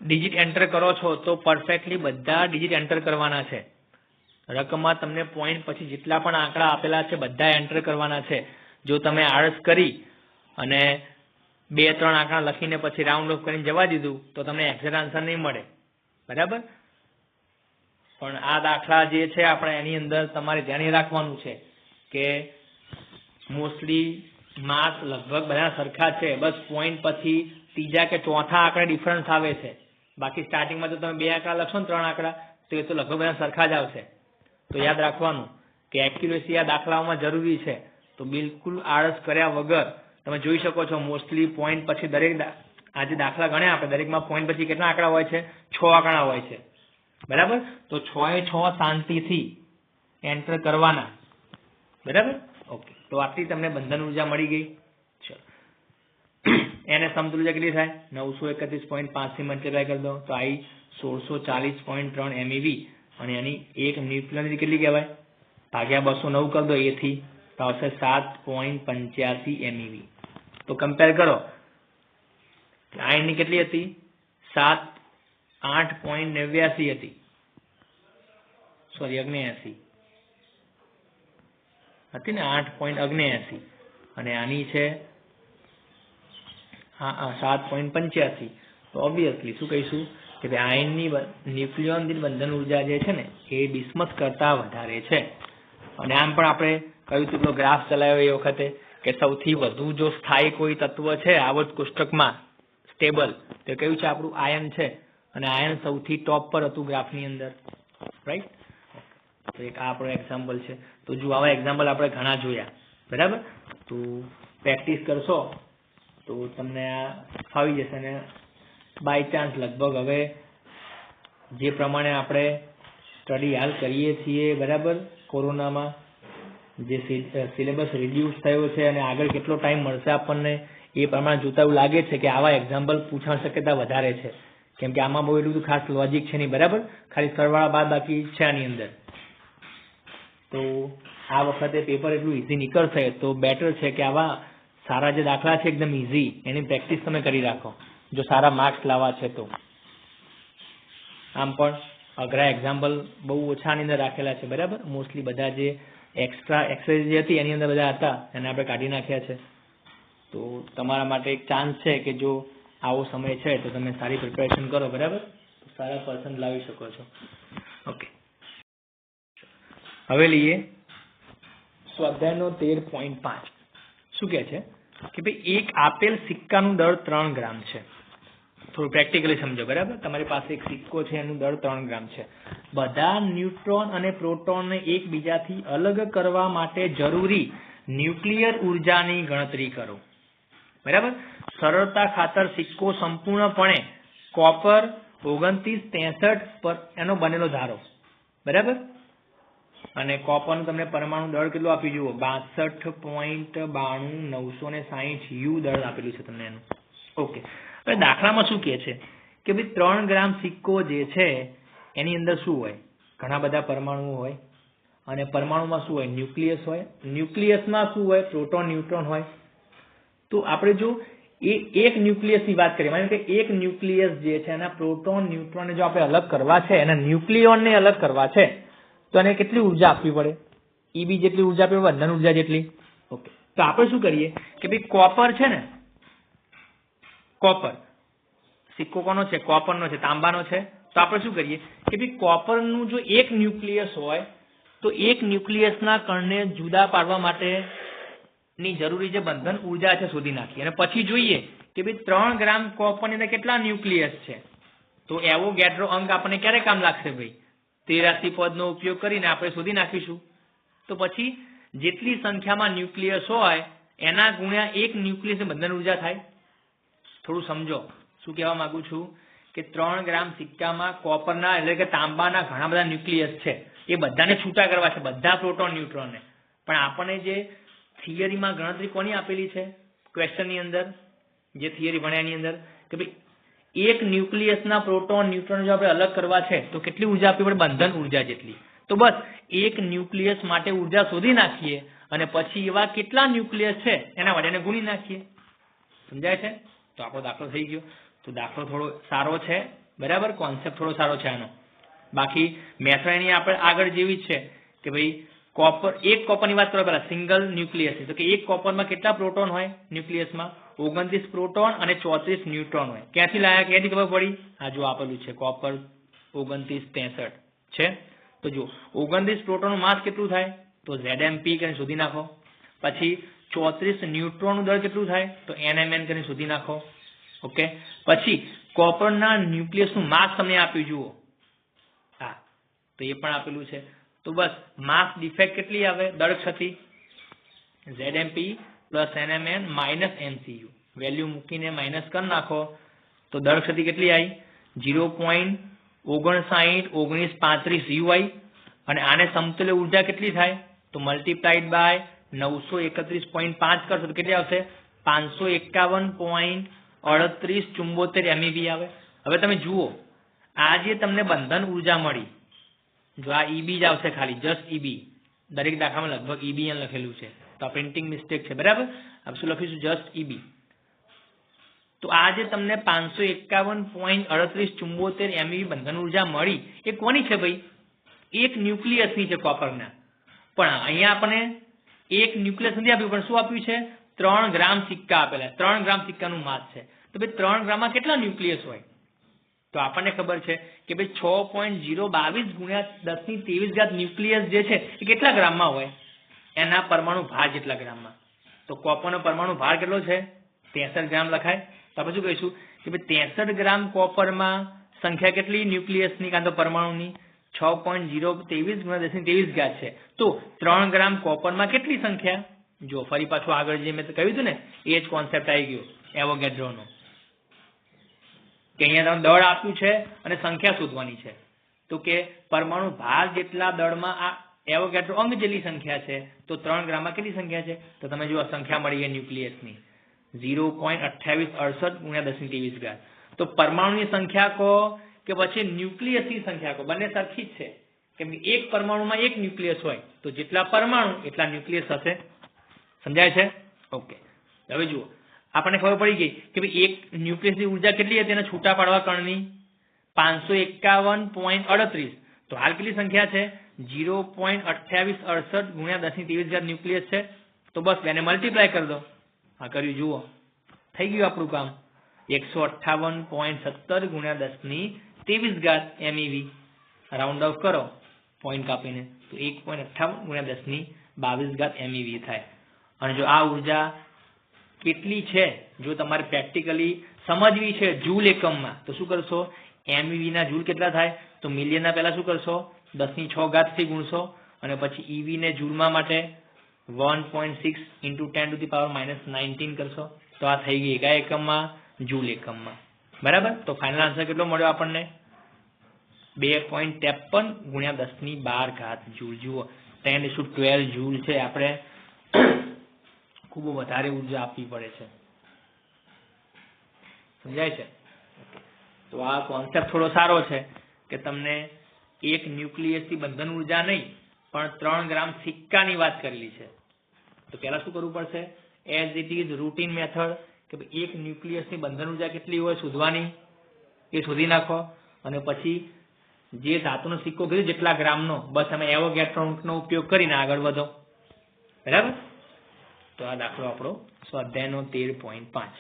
ડિજિટ એન્ટર કરો છો તો પરફેક્ટલી બધા ડિજિટ એન્ટર કરવાના છે. રકમમાં તમને પોઈન્ટ પછી જેટલા પણ આંકડા આપેલા છે બધા એન્ટર કરવાના છે. જો તમે આળસ કરી અને 2-3 આંકડા લખીને પછી રાઉન્ડ ઓફ કરીને જવા દીધું તો તમને એક્ઝેક્ટ આન્સર નહીં મળે બરાબર. પણ આ દાખલા જે છે આપણે એની અંદર તમારે ધ્યાન રાખવાનું છે કે મોસ્ટલી માસ લગભગ બધા સરખા છે, બસ પોઈન્ટ પછી ત્રીજા કે ચોથા આંકડે ડિફરન્સ આવે છે. બાકી સ્ટાર્ટિંગમાં તો તમે 2 આંકડા લખશો ને 3 આંકડા તો એ તો લગભગ બધા સરખા જ આવશે. તો યાદ રાખવાનું કે એક્યુરેસી આ દાખલાઓમાં જરૂરી છે. તો બિલકુલ આળસ કર્યા વગર તમે જોઈ શકો છો મોસ્ટલી પોઈન્ટ પછી દરેક આ જે દાખલા ગણ્યા આપણે દરેકમાં પોઈન્ટ પછી કેટલા આંકડા હોય છે? 6 આંકડા હોય છે બરાબર. તો 6 શાંતિથી એન્ટર કરવાના બરાબર. ઓકે, તો આટલી તમને બંધન ઉર્જા મળી ગઈ. ચલો એને સમતુલ્ય કેટલી થાય? 931.5 થી મલ્ટીપ્લાય કરી દો તો આવી 1640.3 MeV અને એની એક ન્યુક્લિયસ કેટલી કહેવાય? ભાગ્યા 209 કરી દો A થી તો આવશે 7.85 MeV. તો કમ્પેર કરો આયનની કેટલી હતી? 8.89 હતી, સોરી 79 હતી ને, 8.79 અને આની છે 7.85. તો ઓબ્વિયસલી શું કહીશું કે આયનની ન્યુક્લિયોન દીઠ બંધન ઉર્જા જે છે ને એ બિસ્મથ કરતા વધારે છે. અને આમ પણ આપણે કહ્યું હતું પેલો ગ્રાફ ચલાવ્યો એ વખતે કે સૌથી વધુ જો સ્થાયી કોઈ તત્વ છે આવર્ત કોષ્ટકમાં સ્ટેબલ તો કયું છે? આપણું આયન છે. અને આયન સૌથી ટોપ પર હતું ગ્રાફની અંદર, રાઈટ. તો એક આ આપણો એક્ઝામ્પલ છે. તો જો આવા એક્ઝામ્પલ આપણે ઘણા જોયા બરાબર. તો પ્રેક્ટિસ કરશો તો તમને આ ફાવી જશે. અને બાય ચાન્સ લગભગ હવે જે પ્રમાણે આપણે સ્ટડી હાલ કરીએ છીએ બરાબર, કોરોનામાં જે સિલેબસ રિડ્યુસ થયો છે અને આગળ કેટલો ટાઈમ મળશે આપણને એ પ્રમાણે જોતા એવું લાગે છે કે આવા એક્ઝામ્પલ પૂછવાની શક્યતા વધારે છે. કેમ કે આમાં બહુ એટલું બધું ખાસ લોજિક છે નહીં બરાબર, ખાલી સરવાળા બાદ બાકી છે આની અંદર. તો આ વખતે પેપર એટલું ઇઝી નીકળશે તો બેટર છે કે આવા સારા જે દાખલા છે એકદમ ઇઝી એની પ્રેક્ટિસ તમે કરી રાખો જો સારા માર્ક્સ લાવવા છે તો. આમ પણ અઘરા એક્ઝામ્પલ બહુ ઓછાની અંદર રાખેલા છે બરાબર. મોસ્ટલી બધા જે એક્સ્ટ્રા એક્સરસાઇઝ જે હતી એની અંદર બધા હતા એને આપણે કાઢી નાખ્યા છે. તો તમારા માટે એક ચાન્સ છે કે જો આવો સમય છે તો તમે સારી પ્રિપેરેશન કરો બરાબર, તો સારા પર્સન્ટ લાવી શકો છો. ઓકે, હવે લઈએ સ્વાધ્યાયનો 13.5. શું કહે છે? કે ભાઈ એક આપેલ સિક્કાનું દળ 3 ગ્રામ છે. થોડું પ્રેક્ટિકલી સમજો, બરાબર. તમારી પાસે એક સિક્કો છે, એનું દળ 3 ગ્રામ છે. બધા ન્યુટ્રોન અને પ્રોટોનને એકબીજાથી અલગ કરવા માટે જરૂરી ન્યુક્લિયર ઉર્જાની ગણતરી કરો. બરાબર. સરળતા ખાતર સિક્કો સંપૂર્ણપણે કોપર 2963 પર એનો બનેલો ધારો. બરાબર. અને કોપરનું તમને પરમાણુ દળ કેટલું આપ્યું જુઓ, 62.92 યુ દળ આપેલું છે તમને એનું. ઓકે. હવે દાખલામાં શું કહે છે કે ભાઈ 3 ગ્રામ સિક્કો જે છે એની અંદર શું હોય, ઘણા બધા પરમાણુઓ હોય, અને પરમાણુમાં શું હોય, ન્યુક્લિયસ હોય. ન્યુક્લિયસમાં શું હોય, પ્રોટોન ન્યુટ્રોન હોય. તો આપણે જો એક ન્યુક્લિયસની વાત કરીએ, માની કે એક ન્યુક્લિયસ જે છે એના પ્રોટોન ન્યુટ્રોનને જો આપણે અલગ કરવા છે, એના ન્યુક્લિયોનને અલગ કરવા છે, તો એને કેટલી ઉર્જા આપવી પડે, ઈબી જેટલી ઉર્જા આપવી પડે, બંધન ઉર્જા જેટલી. ઓકે. તો આપણે શું કરીએ કે ભાઈ કોપર છે ને, કોપર સિક્કો કોનો છે, કોપરનો છે, તાંબાનો છે. તો આપણે શું કરીએ કે ભાઈ કોપરનું જો એક ન્યુક્લિયસ હોય તો એક ન્યુક્લિયસના કણને જુદા પાડવા માટેની જરૂરી જે બંધન ઉર્જા છે શોધી નાખીએ, અને પછી જોઈએ કે ભાઈ 3 ગ્રામ કોપરની અંદર કેટલા ન્યુક્લિયસ છે. તો એવોગાડ્રો અંક આપણને ક્યારે કામ લાગશે ભાઈ, 83 પદનો ઉપયોગ કરીને આપણે શોધી નાખીશું. તો પછી જેટલી સંખ્યામાં ન્યુક્લિયસ હોય એના ગુણ્યા એક ન્યુક્લિયસની બંધન ઉર્જા થાય. થોડું સમજો શું કહેવા માંગુ છું કે 3 ગ્રામ સિક્કામાં કોપરના એટલે કે તાંબાના ઘણા બધા ન્યુક્લિયસ છે, એ બધાને છૂટા કરવા છે, બધા પ્રોટોન ન્યુટ્રોનને. પણ આપણને જે થિયરીમાં ગણતરી કોની આપેલી છે, ક્વેશ્ચનની અંદર જે થિયરી ભણ્યાની અંદર, કે ભાઈ એક ન્યુક્લિયસના પ્રોટોન ન્યુટ્રોન જો આપણે અલગ કરવા છે તો કેટલી ઉર્જા આપવી પડે, બંધન ઉર્જા જેટલી. તો બસ એક ન્યુક્લિયસ માટે ઉર્જા શોધી નાખીએ અને પછી એવા કેટલા ન્યુક્લિયસ છે એના વડે એને ગુણી નાખીએ. સમજાય છે? તો આપણો દાખલો થઈ ગયો. તો દાખલો થોડો સારો છે, બરાબર, કોન્સેપ્ટ થોડો સારો છે આનો. બાકી મેથડ એની આપણે આગળ જેવી જ છે કે ભાઈ કોપર, એક કોપરની વાત કરો પહેલા, સિંગલ ન્યુક્લિયસ, તો કે એક કોપરમાં કેટલા પ્રોટોન હોય ન્યુક્લિયસમાં, 29 પ્રોટોન અને 34 ન્યુટ્રોન હોય. ક્યાંથી લાયા, ક્યાંથી ખબર પડી, આ જો આપેલું છે કોપર 2963 છે. તો જો 29 પ્રોટોનનું માસ કેટલું થાય, તો ZMP કરીને શોધી નાખો. પછી 34 ન્યુટ્રોનનું દળ કેટલું થાય, તો NMN કરીને શોધી નાખો. ઓકે. પછી કોપરના ન્યુક્લિયસનું માસ તમને આપ્યું જુઓ, હા, તો એ પણ આપેલું છે. તો બસ માસ ડિફેક્ટ કેટલી આવે, દળ ક્ષતિ, ZMP plus NMN minus MCU, value મૂકીને માઇનસ કરી નાખો તો દળ ક્ષતિ કેટલી આવી, 0.591935 U આવી. અને આને સમતુલ્ય ઉર્જા કેટલી થાય, તો મલ્ટીપ્લાઇડ બાય 931.5 કરશો તો કેટલી આવશે, 551.3874 MeV આવે. હવે તમે જુઓ આ જે તમને બંધન ઉર્જા મળી, જો આ EB જ આવશે, ખાલી જસ્ટ EB, દરેક દાખલામાં લગભગ EB અહીં લખેલું છે, તો આ પ્રિન્ટિંગ મિસ્ટેક છે, બરાબર. આપણે શું લખીશું, જસ્ટ EB. તો આ જે તમને 551.3874 MeV બંધન ઉર્જા મળી એ કોની છે ભાઈ, એક ન્યુક્લિયસની છે કોપરના. પણ અહીંયા આપણને એક ન્યુક્લિયસ નથી આપ્યું, પણ શું આપ્યું છે, 3 ગ્રામ સિક્કા આપેલા, 3 ગ્રામ સિક્કાનું માસ છે. તો ભાઈ 3 ગ્રામમાં કેટલા ન્યુક્લિયસ હોય, તો આપણને ખબર છે કે ભાઈ 6.022 ગુણ્યા 1023 ન્યુક્લિયસ જે છે એ કેટલા ગ્રામમાં હોય, એના પરમાણુ ભાર જેટલા ગ્રામમાં. તો કોપરનો પરમાણુ ભાર કેટલો છે, 63 ગ્રામ લખાય. તો આપણે શું કહીશું કે ભાઈ 63 ગ્રામ કોપરમાં સંખ્યા કેટલી ન્યુક્લિયસની કાં તો પરમાણુની, 6.023 ગુણ્યા 1023 છે. તો 3 ગ્રામ કોપરમાં કેટલી સંખ્યા, જો ફરી પાછું આગળ જે મેં કહ્યું હતું ને એ જ કોન્સેપ્ટ આવી ગયો એવોગાડ્રોનો, કે અહીંયા તમે દળ આપ્યું છે અને સંખ્યા શોધવાની છે. તો કે પરમાણુ ભાર જેટલા દળમાં આ એવોગાડ્રો અંક જેટલી સંખ્યા છે, તો 3 ગ્રામમાં કેટલી સંખ્યા છે, તો તમે જો સંખ્યા મળી ગઈ ન્યુક્લિયસની 0.2868 ગુણ્યા 1023. તો પરમાણુની સંખ્યા કહો કે પછી ન્યુક્લિયસની સંખ્યા કહો, બંને સરખી જ છે, કેમ કે એક પરમાણુમાં એક ન્યુક્લિયસ હોય તો જેટલા પરમાણુ એટલા ન્યુક્લિયસ હશે. સમજાય છે? ઓકે. હવે જુઓ આપણને ખબર પડી ગઈ કે ભાઈ એક ન્યુક્લિયસની ઉર્જા કેટલી હતી, એને છૂટા પાડવા કણની 551.38. તો હાલ કેટલી સંખ્યા છે, 0.2868 ગુણ્યા 1023 ન્યુક્લિયસ છે. તો બસ બેને મલ્ટીપ્લાય કરી દો. હા કર્યું, જુઓ થઈ ગયું આપણું કામ. 158.17 ગુણ્યા 1023 MeV, રાઉન્ડ ઓફ કરો પોઈન્ટ કાપીને, તો 1.58 ગુણ્યા 1022 MeV થાય. અને જો આ ઉર્જા કેટલી છે જો તમારે પ્રેક્ટિકલી સમજવી છે જૂલ એકમમાં તો શું કરશો, MeV ના જૂલ કેટલા થાય તો મિલિયનના પહેલા શું કરશો 10⁶ થી ગુણશો અને પછી EV ને જૂલમાં માટે 1.6 × 10⁻⁻19 કરશો તો આ થઈ ગઈ કયા એકમમાં, જૂલ એકમમાં. બરાબર. તો ફાઇનલ આન્સર કેટલો મળ્યો આપણને 2.53 × 10⁻12 જૂલ. જુઓ 10⁻12 જૂલ છે. આપણે ખૂબ વધારે ઉર્જા આપવી પડે છે. સમજાય છે? તો આ કોન્સેપ્ટ થોડો સારો છે કે તમને એક ન્યુક્લિયસથી બંધન ઉર્જા નહીં પણ 3 ગ્રામ સિક્કાની વાત કરેલી છે. તો પહેલા શું કરવું પડશે, as it is routine method કે એક ન્યુક્લિયસની બંધન ઉર્જા કેટલી હોય શોધવાની, એ શોધી નાખો અને પછી જે ધાતુનો સિક્કો કીધો જેટલા ગ્રામનો, બસ અમે એવોગેડ્રોનો ઉપયોગ કરીને આગળ વધો. બરાબર. તો આ દાખલો આપણો સ્વાધ્યાયનો 13.5